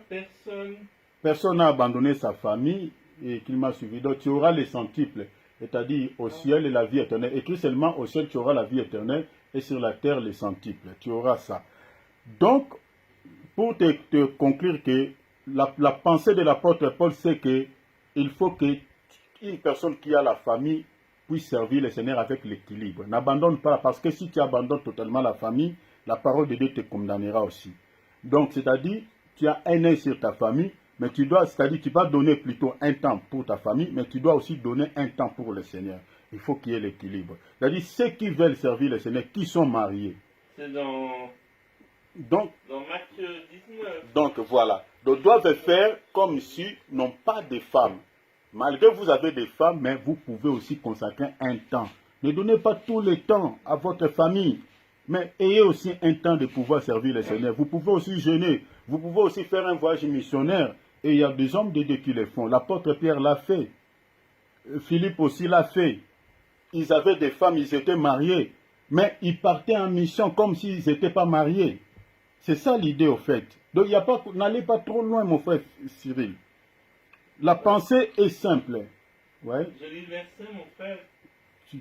Personne n'a abandonné sa famille et qu'il m'a suivi. Donc tu auras les centuples, c'est-à-dire au ciel et la vie éternelle. Écrit seulement au ciel tu auras la vie éternelle et sur la terre les centuples. Tu auras ça. Donc, pour te conclure que la pensée de l'apôtre Paul, c'est qu'il faut qu'une personne qui a la famille puisse servir le Seigneur avec l'équilibre. N'abandonne pas, parce que si tu abandonnes totalement la famille, la parole de Dieu te condamnera aussi. Donc, c'est-à-dire, tu as un œil sur ta famille, mais tu dois, c'est-à-dire, tu vas donner plutôt un temps pour ta famille, mais tu dois aussi donner un temps pour le Seigneur. Il faut qu'il y ait l'équilibre. C'est-à-dire, ceux qui veulent servir le Seigneur, qui sont mariés. C'est dans Donc, dans Matthieu 19. Donc voilà, ils doivent faire comme si n'ont pas de femmes. Malgré que vous avez des femmes, mais vous pouvez aussi consacrer un temps. Ne donnez pas tout le temps à votre famille, mais ayez aussi un temps de pouvoir servir le Seigneur. Vous pouvez aussi jeûner, vous pouvez aussi faire un voyage missionnaire. Et il y a des hommes de Dieu qui le font. L'apôtre Pierre l'a fait. Philippe aussi l'a fait. Ils avaient des femmes, ils étaient mariés, mais ils partaient en mission comme s'ils n'étaient pas mariés. C'est ça l'idée au fait. Donc n'allez pas trop loin, mon frère Cyril. La pensée est simple. Ouais. Je lis le verset, mon frère.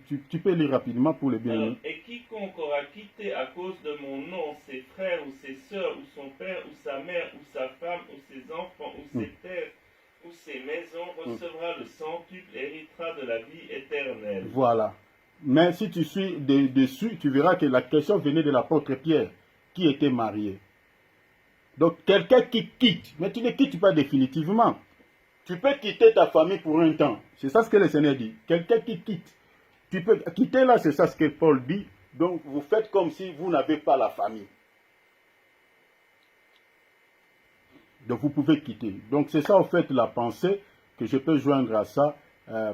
Tu peux lire rapidement pour les bien-aimés. Et quiconque aura quitté à cause de mon nom ses frères ou ses sœurs, ou son père, ou sa mère, ou sa femme, ou ses enfants, ou ses terres, ou ses maisons, recevra le centuple, héritera de la vie éternelle. Voilà. Mais si tu suis dessus, tu verras que la question venait de l'apôtre Pierre, qui était marié. Donc, quelqu'un qui quitte, mais tu ne quittes pas définitivement. Tu peux quitter ta famille pour un temps. C'est ça ce que le Seigneur dit. Quelqu'un qui quitte. Tu peux quitter là, c'est ça ce que Paul dit. Donc, vous faites comme si vous n'avez pas la famille. Donc, vous pouvez quitter. Donc, c'est ça, en fait, la pensée que je peux joindre à ça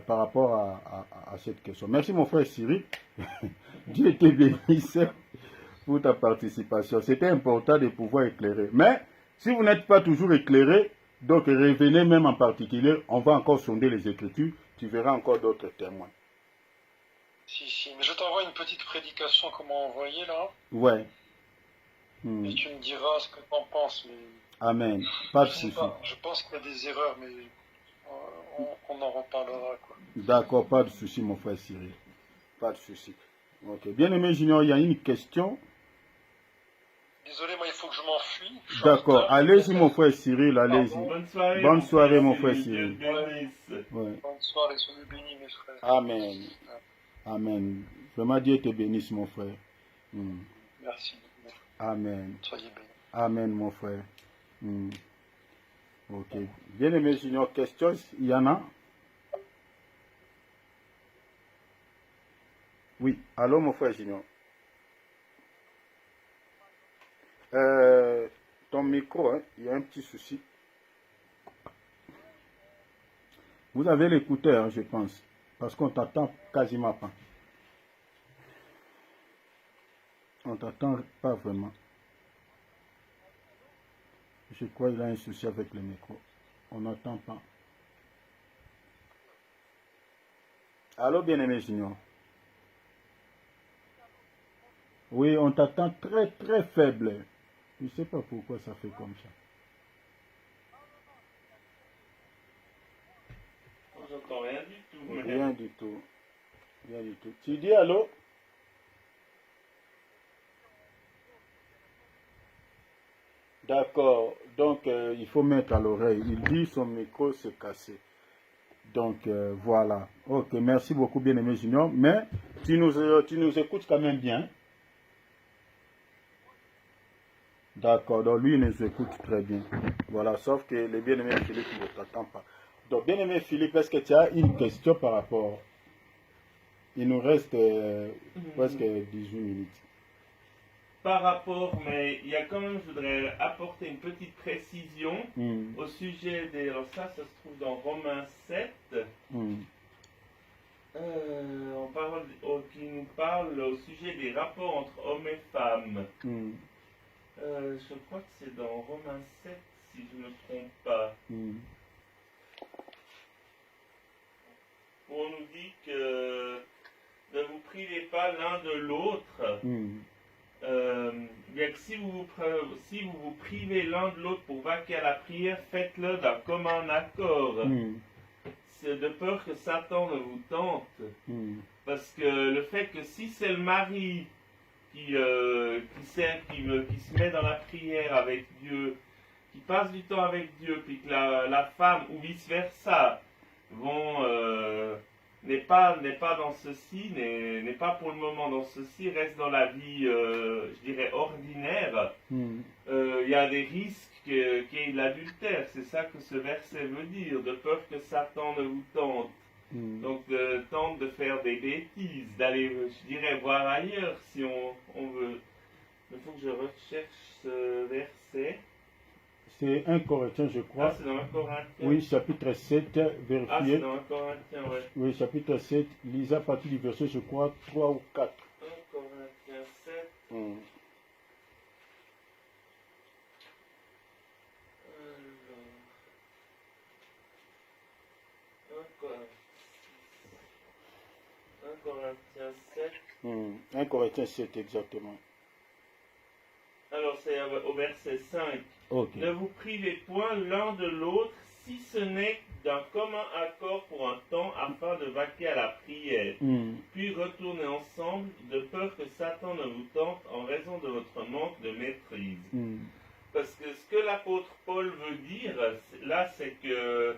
par rapport à cette question. Merci, mon frère Cyril. Dieu te bénisse pour ta participation. C'était important de pouvoir éclairer. Mais, si vous n'êtes pas toujours éclairé, donc revenez même en particulier, on va encore sonder les Écritures, tu verras encore d'autres témoins. Si, mais je t'envoie une petite prédication qu'on m'a envoyée là. Ouais. Et tu me diras ce que tu en penses. Mais... Amen. Pas de souci. Je pense qu'il y a des erreurs, mais on en reparlera, quoi. D'accord, pas de souci, mon frère Cyril. Pas de souci. Ok. Bien-aimé Junior, il y a une question. Désolé, moi il faut que je m'enfuis. D'accord, allez-y mon frère Cyril, allez-y. Bonne soirée, mon frère Cyril. Ouais. Bonne soirée, soyez bénis mes frères. Amen. Amen. Vraiment Dieu te bénisse mon frère. Merci. Amen. Soyez bénis. Amen mon frère. Ok. Bien-aimé Junior, question, il y en a? Oui, allô mon frère Junior. Ton micro, hein, il y a un petit souci. Vous avez l'écouteur, hein, je pense, parce qu'on t'attend quasiment pas. On t'attend pas vraiment. Je crois qu'il a un souci avec le micro. On n'entend pas. Allô, bien-aimé Junior. Oui, on t'attend très très faible. Je ne sais pas pourquoi ça fait comme ça. J'entends rien du tout. Rien du tout. Rien du tout. Tu dis allô? D'accord. Donc, il faut mettre à l'oreille. Il dit son micro s'est cassé. Donc, voilà. Ok, merci beaucoup, bien-aimé Junior. Mais tu nous écoutes quand même bien. D'accord, donc lui, il nous écoute très bien. Voilà, sauf que le bien-aimé Philippe ne t'attend pas. Donc, bien-aimé Philippe, est-ce que tu as une question par rapport? Il nous reste presque 18 minutes. Par rapport, mais il y a quand même, je voudrais apporter une petite précision au sujet des... Alors ça se trouve dans Romains 7. On parle, qui nous parle au sujet des rapports entre hommes et femmes. Je crois que c'est dans Romains 7, si je ne me trompe pas. On nous dit que ne vous privez pas l'un de l'autre. Bien que si vous vous privez l'un de l'autre pour vaquer à la prière, faites-le d'un commun accord. C'est de peur que Satan ne vous tente. Parce que le fait que si c'est le mari qui se met dans la prière avec Dieu, qui passe du temps avec Dieu, puis que la femme, ou vice-versa, n'est pas dans ceci, n'est pas pour le moment dans ceci, reste dans la vie, je dirais, ordinaire, il y a des risques qu'il y ait de l'adultère. C'est ça que ce verset veut dire, de peur que Satan ne vous tente. Donc, tente de faire des bêtises, d'aller, je dirais, voir ailleurs si on veut. Il faut que je recherche ce verset. C'est 1 Corinthiens, je crois. Ah, c'est dans 1 Corinthiens. Oui, chapitre 7, vérifiez. Ah, c'est dans 1 Corinthiens, ouais. Oui, chapitre 7, lisez à partir du verset, je crois, 3 ou 4. 1 Corinthiens 7. Hmm. Alors, 1 Corinthiens 7. 1 Corinthiens 7, exactement. Alors, c'est au verset 5. Ok. Ne vous privez point l'un de l'autre, si ce n'est d'un commun accord pour un temps, afin de vaquer à la prière, puis retourner ensemble, de peur que Satan ne vous tente en raison de votre manque de maîtrise. Parce que ce que l'apôtre Paul veut dire, là, c'est que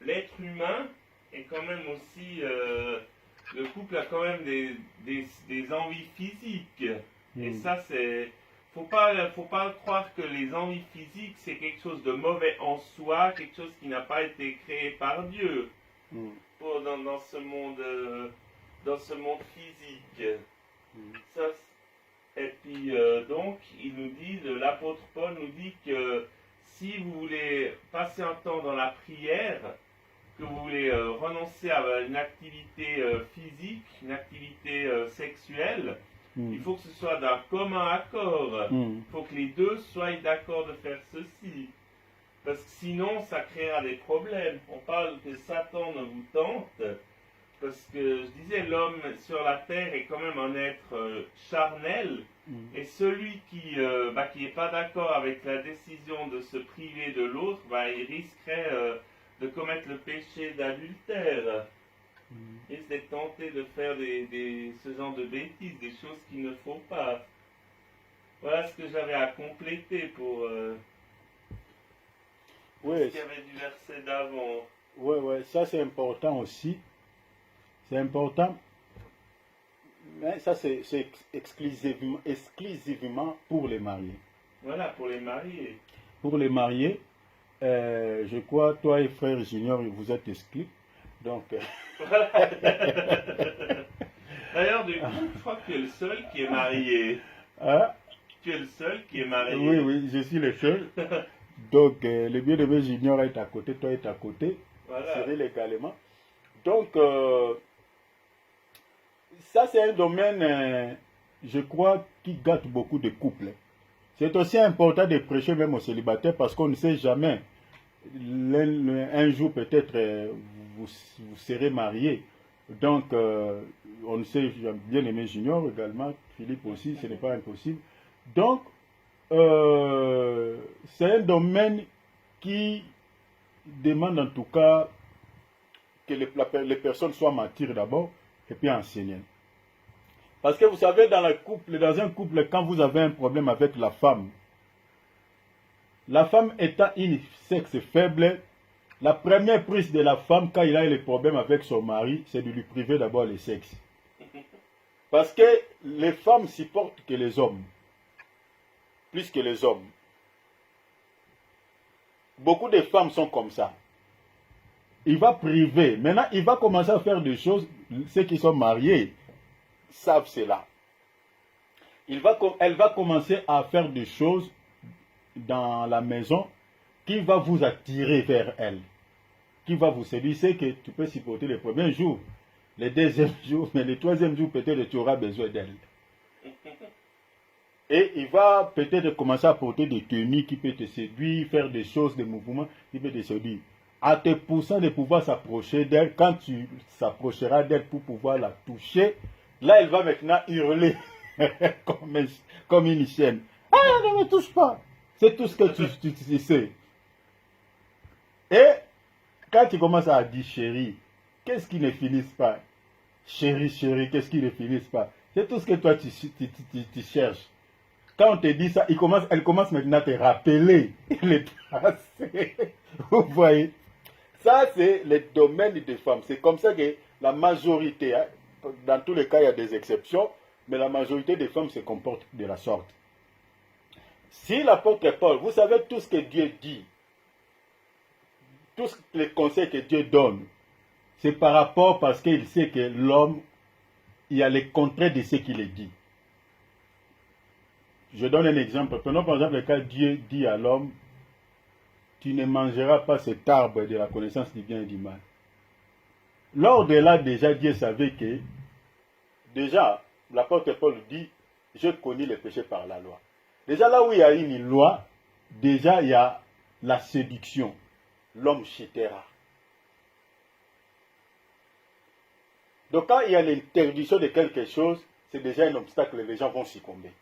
l'être humain est quand même aussi... le couple a quand même des envies physiques. Et ça, c'est... Faut pas croire que les envies physiques, c'est quelque chose de mauvais en soi, quelque chose qui n'a pas été créé par Dieu dans ce monde physique. Ça, et puis, donc, il nous dit, l'apôtre Paul nous dit que si vous voulez passer un temps dans la prière, que vous voulez renoncer à une activité physique, une activité sexuelle, il faut que ce soit d'un commun accord. Il faut que les deux soient d'accord de faire ceci. Parce que sinon, ça créera des problèmes. On parle que Satan ne vous tente. Parce que, je disais, l'homme sur la terre est quand même un être charnel. Et celui qui n'est pas d'accord avec la décision de se priver de l'autre, il risquerait de commettre le péché d'adultère. Il risque d'être tenté de faire ce genre de bêtises, des choses qu'il ne faut pas. Voilà ce que j'avais à compléter pour ce qu'il y avait du verset d'avant. Oui, ça c'est important aussi. C'est important. Mais ça c'est exclusivement pour les mariés. Voilà, pour les mariés. Pour les mariés, je crois, toi et frère Junior, vous êtes exclus. Donc. D'ailleurs, du coup, je crois que tu es le seul qui est marié. Hein? Tu es le seul qui est marié. Oui, je suis le seul. Donc, le bien-aimé Junior est à côté, toi est à côté. Voilà. Cyril également. Donc, ça c'est un domaine, je crois, qui gâte beaucoup de couples. C'est aussi important de prêcher même aux célibataires parce qu'on ne sait jamais. Un jour peut-être vous serez marié. Donc, on ne sait, j'ai bien aimé Junior également, Philippe aussi, ce n'est pas impossible. Donc, c'est un domaine qui demande en tout cas que les personnes soient matures d'abord et puis enseignantes. Parce que vous savez, dans un couple, quand vous avez un problème avec la femme étant une sexe faible, la première prise de la femme, quand il a eu les problèmes avec son mari, c'est de lui priver d'abord le sexe. Parce que les femmes supportent que les hommes, plus que les hommes. Beaucoup de femmes sont comme ça. Il va priver. Maintenant, il va commencer à faire des choses. Ceux qui sont mariés savent cela. Elle va commencer à faire des choses dans la maison qui va vous attirer vers elle, qui va vous séduire. C'est que tu peux supporter les premiers jours, les deuxièmes jours, mais les troisièmes jours, peut-être tu auras besoin d'elle. Et il va peut-être commencer à porter des tenues qui peuvent te séduire, faire des choses, des mouvements qui peuvent te séduire. À te poussant de pouvoir s'approcher d'elle, quand tu s'approcheras d'elle pour pouvoir la toucher, là, elle va maintenant hurler comme une chienne. Ah, ne me touche pas! C'est tout ce que tu sais. Et quand tu commences à dire chérie, qu'est-ce qui ne finisse pas? Chérie, qu'est-ce qui ne finisse pas? C'est tout ce que toi tu cherches. Quand on te dit ça, elle commence maintenant à te rappeler les passés. Vous voyez? Ça, c'est le domaine des femmes. C'est comme ça que la majorité, hein, dans tous les cas, il y a des exceptions, mais la majorité des femmes se comportent de la sorte. Si l'apôtre Paul, vous savez tout ce que Dieu dit, tous les conseils que Dieu donne, c'est par rapport parce qu'il sait que l'homme, il y a le contraire de ce qu'il dit. Je donne un exemple. Prenons par exemple le cas Dieu dit à l'homme, tu ne mangeras pas cet arbre de la connaissance du bien et du mal. Lors de là, déjà, Dieu savait que, déjà, l'apôtre Paul dit, je connais les péchés par la loi. Déjà, là où il y a une loi, déjà, il y a la séduction. L'homme chitera. Donc, quand il y a l'interdiction de quelque chose, c'est déjà un obstacle, les gens vont succomber.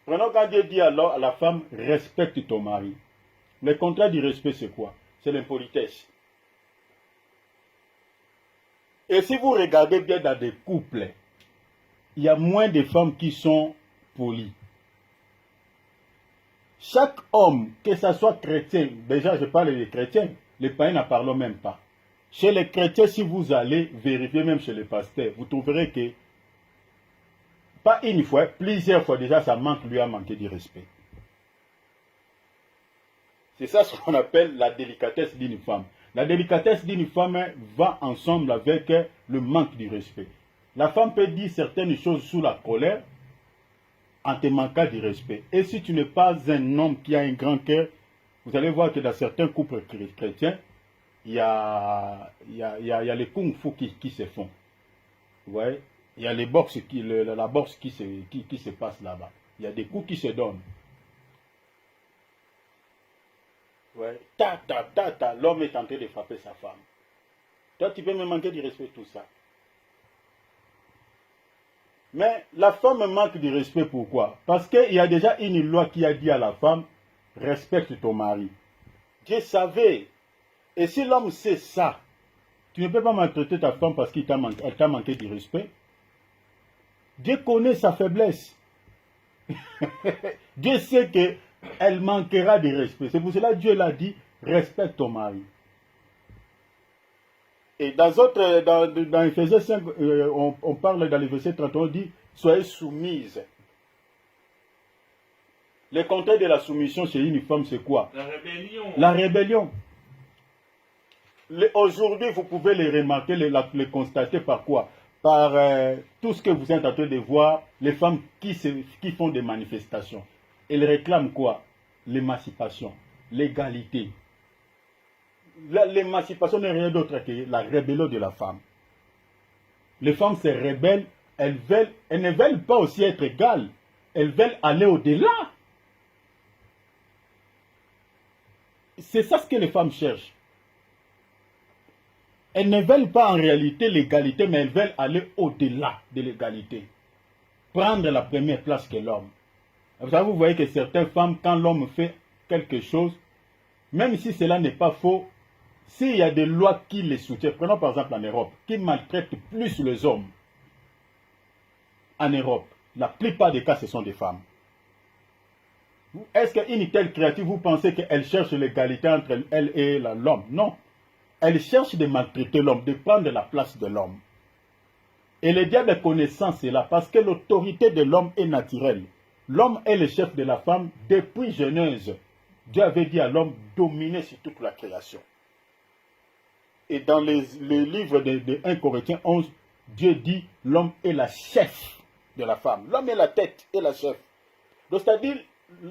Prenons quand Dieu dit alors à la femme, respecte ton mari. Le contraire du respect, c'est quoi? C'est l'impolitesse. Et si vous regardez bien dans des couples, il y a moins de femmes qui sont polies. Chaque homme, que ce soit chrétien, déjà je parle des chrétiens, les païens n'en parlent même pas. Chez les chrétiens, si vous allez vérifier même chez les pasteurs, vous trouverez que, pas une fois, plusieurs fois déjà, ça lui a manqué du respect. C'est ça ce qu'on appelle la délicatesse d'une femme. La délicatesse d'une femme va ensemble avec le manque du respect. La femme peut dire certaines choses sous la colère en te manquant du respect. Et si tu n'es pas un homme qui a un grand cœur, vous allez voir que dans certains couples chrétiens, il y a les kung-fu qui se font. Vous voyez? Il y a les boxes la boxe qui se passe là-bas. Il y a des coups qui se donnent. Ouais. L'homme est en train de frapper sa femme. Toi, tu peux me manquer du respect, tout ça. Mais la femme manque de respect, pourquoi? Parce qu'il y a déjà une loi qui a dit à la femme, respecte ton mari. Dieu savait. Et si l'homme sait ça, tu ne peux pas maltraiter ta femme parce qu'elle t'a manqué de respect. Dieu connaît sa faiblesse. Dieu sait qu'elle manquera de respect. C'est pour cela que Dieu l'a dit, respecte ton mari. Et dans Ephésiens 5, on parle dans le verset 31, on dit, soyez soumises. Le contraire de la soumission chez une femme, c'est quoi? La rébellion. La rébellion. Aujourd'hui, vous pouvez les remarquer, les constater par quoi? Par tout ce que vous êtes en train de voir, les femmes qui font des manifestations. Elles réclament quoi? L'émancipation, l'égalité. L'émancipation n'est rien d'autre que la rébellion de la femme. Les femmes se rebellent, elles ne veulent pas aussi être égales, elles veulent aller au-delà. C'est ça ce que les femmes cherchent. Elles ne veulent pas en réalité l'égalité, mais elles veulent aller au-delà de l'égalité. Prendre la première place que l'homme. Vous voyez que certaines femmes, quand l'homme fait quelque chose, même si cela n'est pas faux, s'il y a des lois qui les soutiennent, prenons par exemple en Europe, qui maltraitent plus les hommes, en Europe, la plupart des cas, ce sont des femmes. Est-ce qu'une telle créature, vous pensez qu'elle cherche l'égalité entre elle et l'homme? Non. Elle cherche de maltraiter l'homme, de prendre la place de l'homme. Et le diable connaissant cela, parce que l'autorité de l'homme est naturelle. L'homme est le chef de la femme depuis Genèse. Dieu avait dit à l'homme dominer sur toute la création. Et dans les livres de 1 Corinthiens 11, Dieu dit l'homme est la chef de la femme. L'homme est la tête et la chef. Donc c'est-à-dire,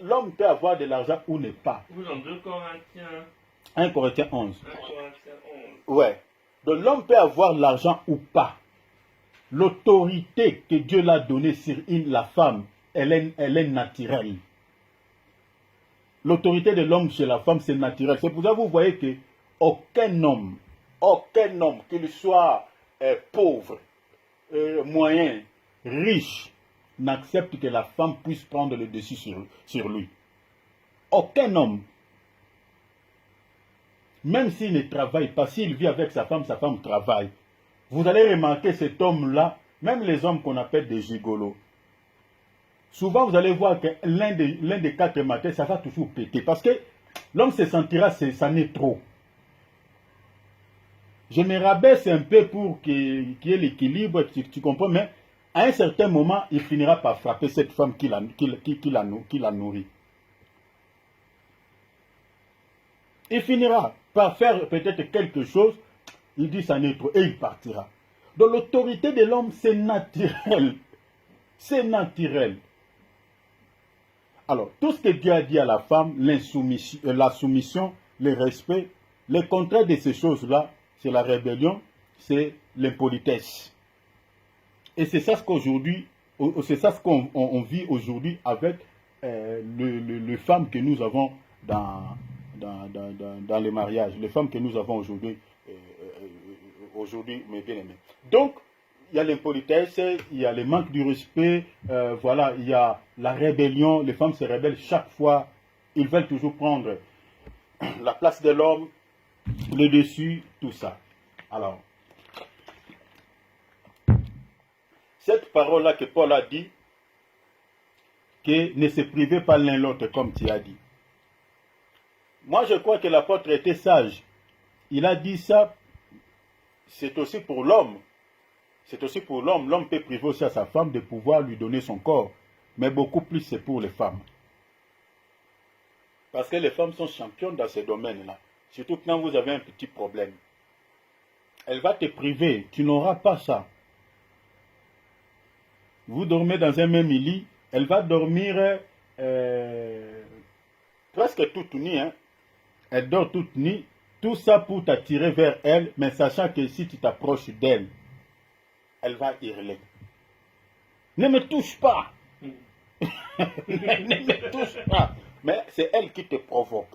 l'homme peut avoir de l'argent ou ne pas. Vous dans 2 Corinthiens 1 Corinthiens 11. 1 Corinthiens 11. Ouais. Donc l'homme peut avoir l'argent ou pas. L'autorité que Dieu l'a donnée sur la femme, elle est naturelle. L'autorité de l'homme chez la femme, c'est naturel. C'est pour ça que vous voyez que aucun homme, qu'il soit pauvre, moyen, riche, n'accepte que la femme puisse prendre le dessus sur lui. Aucun homme. Même s'il ne travaille pas, s'il vit avec sa femme travaille. Vous allez remarquer cet homme-là, même les hommes qu'on appelle des gigolos. Souvent, vous allez voir que l'un des 4 matins, ça va toujours péter. Parce que l'homme se sentira, ça n'est trop. Je me rabaisse un peu pour qu'il y ait l'équilibre, tu comprends, mais à un certain moment, il finira par frapper cette femme qui la nourrit. Il finira par faire peut-être quelque chose, il dit ça n'est trop, et il partira. Donc l'autorité de l'homme, c'est naturel. C'est naturel. Alors, tout ce que Dieu a dit à la femme, la soumission, le respect, le contraire de ces choses-là, c'est la rébellion, c'est l'impolitesse. Et c'est ça ce qu'aujourd'hui, c'est ça ce qu'on vit aujourd'hui avec les femmes que nous avons dans les mariages, les femmes que nous avons aujourd'hui, mes bien-aimés. Donc, il y a l'impolitesse, il y a le manque du respect, voilà, il y a la rébellion, les femmes se rebellent chaque fois, ils veulent toujours prendre la place de l'homme, le dessus, tout ça. Alors, cette parole-là que Paul a dit, que ne se privez pas l'un l'autre comme tu as dit. Moi, je crois que l'apôtre était sage. Il a dit ça, c'est aussi pour l'homme. C'est aussi pour l'homme. L'homme peut priver aussi à sa femme de pouvoir lui donner son corps. Mais beaucoup plus, c'est pour les femmes. Parce que les femmes sont championnes dans ces domaines-là. Surtout quand vous avez un petit problème. Elle va te priver. Tu n'auras pas ça. Vous dormez dans un même lit. Elle va dormir presque toute nue. Hein. Elle dort toute nue. Tout ça pour t'attirer vers elle. Mais sachant que si tu t'approches d'elle, elle va hurler. Ne me touche pas. Ne me touche pas. Mais c'est elle qui te provoque.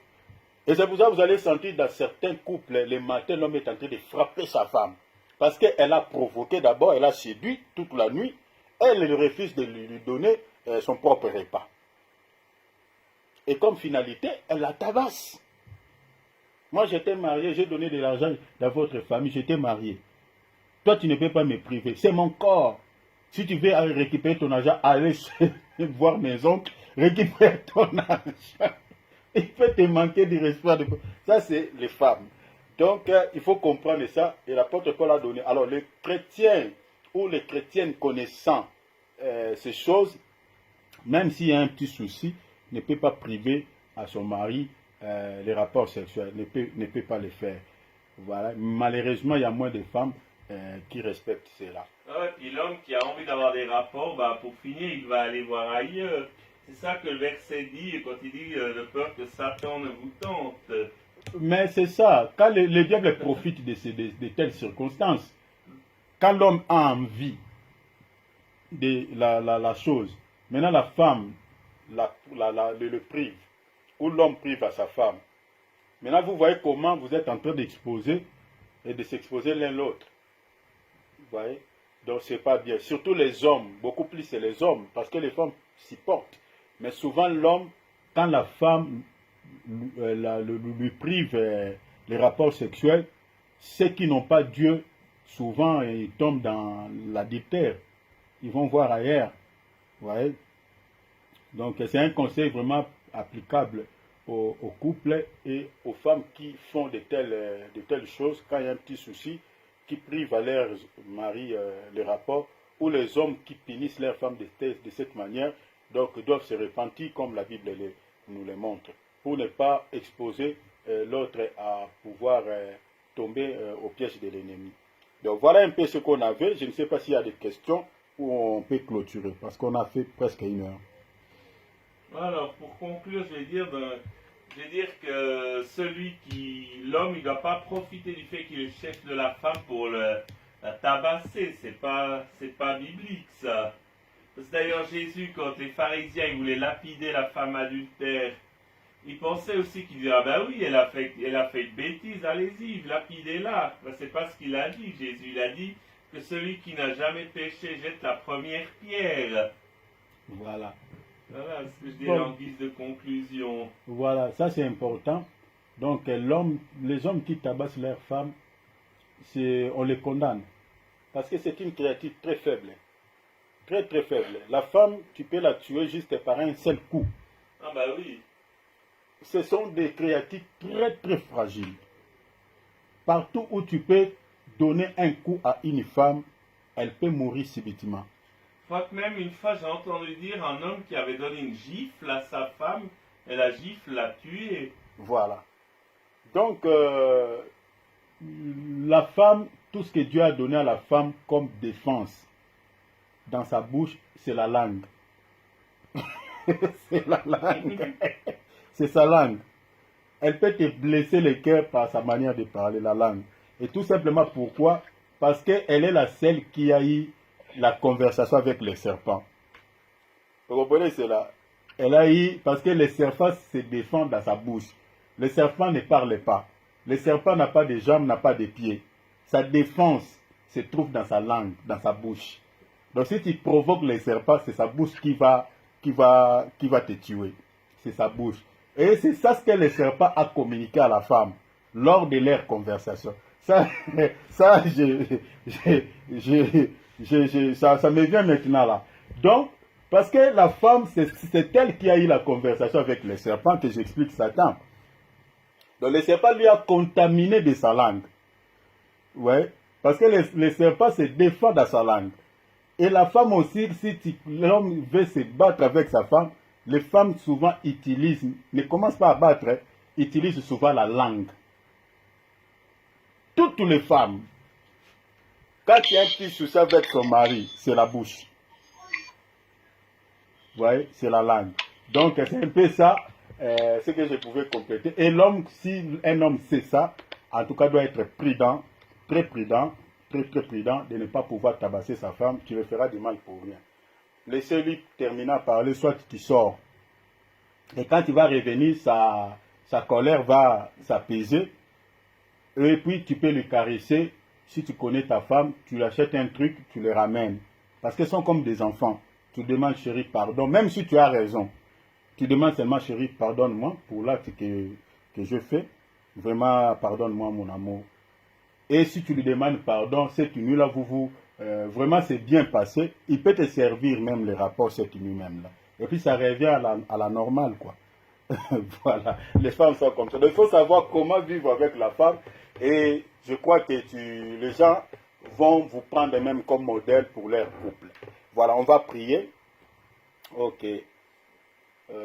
Et c'est pour ça que vous allez sentir dans certains couples, le matin, l'homme est en train de frapper sa femme. Parce qu'elle a provoqué d'abord, elle a séduit toute la nuit. Elle refuse de lui donner son propre repas. Et comme finalité, elle la tabasse. Moi, j'étais marié, j'ai donné de l'argent dans votre famille, j'étais marié. Toi, tu ne peux pas me priver. C'est mon corps. Si tu veux récupérer ton argent, allez voir mes oncles, récupère ton argent. Il peut te manquer du respect. Ça, c'est les femmes. Donc, il faut comprendre ça. Et l'apôtre Paul a donné. Alors, les chrétiens ou les chrétiennes connaissant ces choses, même s'il y a un petit souci, ne peut pas priver à son mari les rapports sexuels. Ne peut pas les faire. Voilà. Malheureusement, il y a moins de femmes qui respectent cela. Ouais, puis l'homme qui a envie d'avoir des rapports, bah, pour finir, il va aller voir ailleurs. C'est ça que le verset dit quand il dit de peur que Satan ne vous tente. Mais c'est ça. Quand le diable profite de telles circonstances, quand l'homme a envie de la chose, maintenant la femme le prive, ou l'homme prive à sa femme. Maintenant vous voyez comment vous êtes en train d'exposer et de s'exposer l'un l'autre. Vous voyez? Donc c'est pas bien. Surtout les hommes, beaucoup plus c'est les hommes, parce que les femmes s'y portent. Mais souvent l'homme, quand la femme lui prive les rapports sexuels, ceux qui n'ont pas Dieu, souvent ils tombent dans l'adultère. Ils vont voir ailleurs. Vous voyez? Donc c'est un conseil vraiment applicable aux couples et aux femmes qui font de telles choses quand il y a un petit souci, qui privent à leur mari les rapports, ou les hommes qui punissent leurs femmes de cette manière, donc doivent se repentir comme la Bible nous le montre, pour ne pas exposer l'autre à pouvoir tomber au piège de l'ennemi. Donc voilà un peu ce qu'on avait. Je ne sais pas s'il y a des questions ou on peut clôturer, parce qu'on a fait presque 1 heure. Alors, pour conclure, je vais dire que l'homme, il ne doit pas profiter du fait qu'il est chef de la femme pour la tabasser. C'est pas biblique, ça. Parce que d'ailleurs, Jésus, quand les pharisiens ils voulaient lapider la femme adultère, il pensait aussi qu'il disait, ah ben oui, elle a fait une bêtise, allez-y, lapidez-la. Ben, c'est pas ce qu'il a dit, Jésus. Il a dit que celui qui n'a jamais péché jette la première pierre. Voilà. Voilà ce que je dirais en guise de conclusion. Voilà, ça c'est important. Donc les hommes qui tabassent leurs femmes, on les condamne. Parce que c'est une créature très faible. Très très faible. La femme, tu peux la tuer juste par un seul coup. Ah bah oui. Ce sont des créatures très très fragiles. Partout où tu peux donner un coup à une femme, elle peut mourir subitement. Je crois que même une fois, j'ai entendu dire un homme qui avait donné une gifle à sa femme, et la gifle l'a tué. Voilà. Donc, la femme, tout ce que Dieu a donné à la femme comme défense dans sa bouche, c'est la langue. C'est la langue. C'est sa langue. Elle peut te blesser le cœur par sa manière de parler, la langue. Et tout simplement pourquoi? Parce qu'elle est la seule qui a eu la conversation avec les serpents. Vous comprenez cela? Elle a eu, parce que les serpents se défendent dans sa bouche. Le serpent ne parle pas. Le serpent n'a pas de jambes, n'a pas de pieds. Sa défense se trouve dans sa langue, dans sa bouche. Donc si tu provoques les serpents, c'est sa bouche qui va te tuer. C'est sa bouche. Et c'est ça ce que le serpent a communiqué à la femme lors de leur conversation. Ça me vient maintenant là. Donc, parce que la femme, c'est elle qui a eu la conversation avec le serpent que j'explique Satan. Donc le serpent lui a contaminé de sa langue. Ouais. Parce que le serpent se défend dans sa langue. Et la femme aussi, si l'homme veut se battre avec sa femme, les femmes souvent utilisent, ne commencent pas à battre, utilisent souvent la langue. Toutes les femmes, quand il y a un petit souci avec son mari, c'est la bouche. Vous voyez, c'est la langue. Donc c'est un peu ça, ce que je pouvais compléter. Et l'homme, si un homme sait ça, en tout cas doit être prudent, très prudent de ne pas pouvoir tabasser sa femme, qui le fera du mal pour rien. Laissez-lui terminer à parler, soit tu sors. Et quand il va revenir, sa colère va s'apaiser. Et puis tu peux lui caresser. Si tu connais ta femme, tu lui achètes un truc, tu le ramènes. Parce qu'ils sont comme des enfants. Tu demandes, chérie, pardon. Même si tu as raison. Tu demandes seulement, chérie, pardonne-moi pour l'acte que je fais. Vraiment, pardonne-moi, mon amour. Et si tu lui demandes pardon, cette nuit-là, vraiment c'est bien passé. Il peut te servir même les rapports cette nuit même là. Et puis ça revient à la normale, quoi. Voilà, les femmes sont comme ça. Donc il faut savoir comment vivre avec la femme. Et je crois que les gens vont vous prendre même comme modèle pour leur couple. Voilà, on va prier. Ok.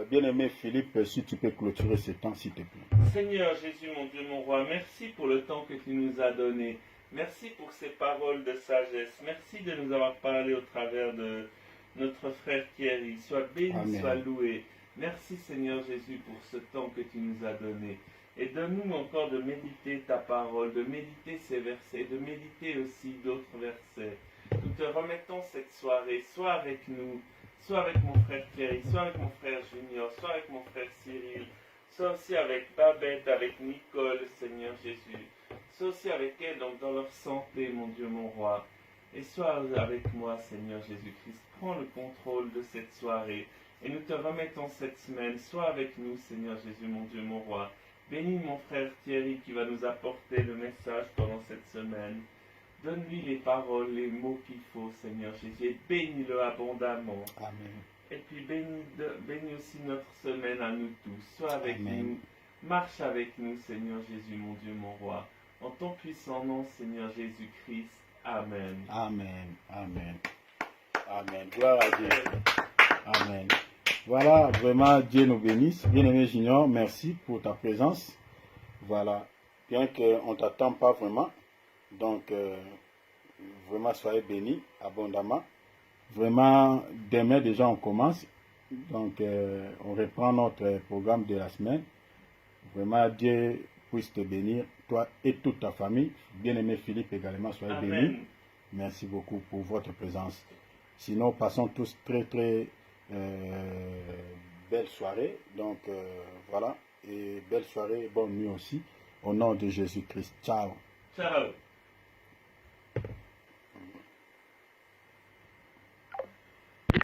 Bien-aimé Philippe, si tu peux clôturer ce temps, s'il te plaît. Seigneur Jésus, mon Dieu, mon roi, merci pour le temps que tu nous as donné. Merci pour ces paroles de sagesse. Merci de nous avoir parlé au travers de notre frère Thierry. Sois béni, Amen. Sois loué. Merci Seigneur Jésus pour ce temps que tu nous as donné. Et donne-nous encore de méditer ta parole, de méditer ces versets, de méditer aussi d'autres versets. Nous te remettons cette soirée. Sois avec nous. Sois avec mon frère Thierry, sois avec mon frère Junior, sois avec mon frère Cyril, sois aussi avec Babette, avec Nicole, Seigneur Jésus. Sois aussi avec elles donc dans leur santé, mon Dieu, mon roi. Et sois avec moi, Seigneur Jésus-Christ. Prends le contrôle de cette soirée. Et nous te remettons cette semaine. Sois avec nous, Seigneur Jésus, mon Dieu, mon roi. Bénis mon frère Thierry qui va nous apporter le message pendant cette semaine. Donne-lui les paroles, les mots qu'il faut, Seigneur Jésus, et bénis-le abondamment. Amen. Et puis bénis aussi notre semaine à nous tous. Sois avec Amen. nous, marche avec nous, Seigneur Jésus, mon Dieu, mon roi. En ton puissant nom, Seigneur Jésus-Christ. Amen. Amen. Amen. Amen. Gloire à Dieu. Amen. Voilà, vraiment, Dieu nous bénisse. Bien-aimé Junior, merci pour ta présence. Voilà, bien qu'on ne t'attend pas vraiment. Donc, vraiment, soyez bénis abondamment. Vraiment, demain déjà, on commence. Donc, on reprend notre programme de la semaine. Vraiment, Dieu puisse te bénir, toi et toute ta famille. Bien-aimé Philippe également, soyez bénis. Merci beaucoup pour votre présence. Sinon, passons tous très, très belle soirée. Donc, voilà. Et belle soirée, bonne nuit aussi. Au nom de Jésus-Christ. Ciao. Ciao.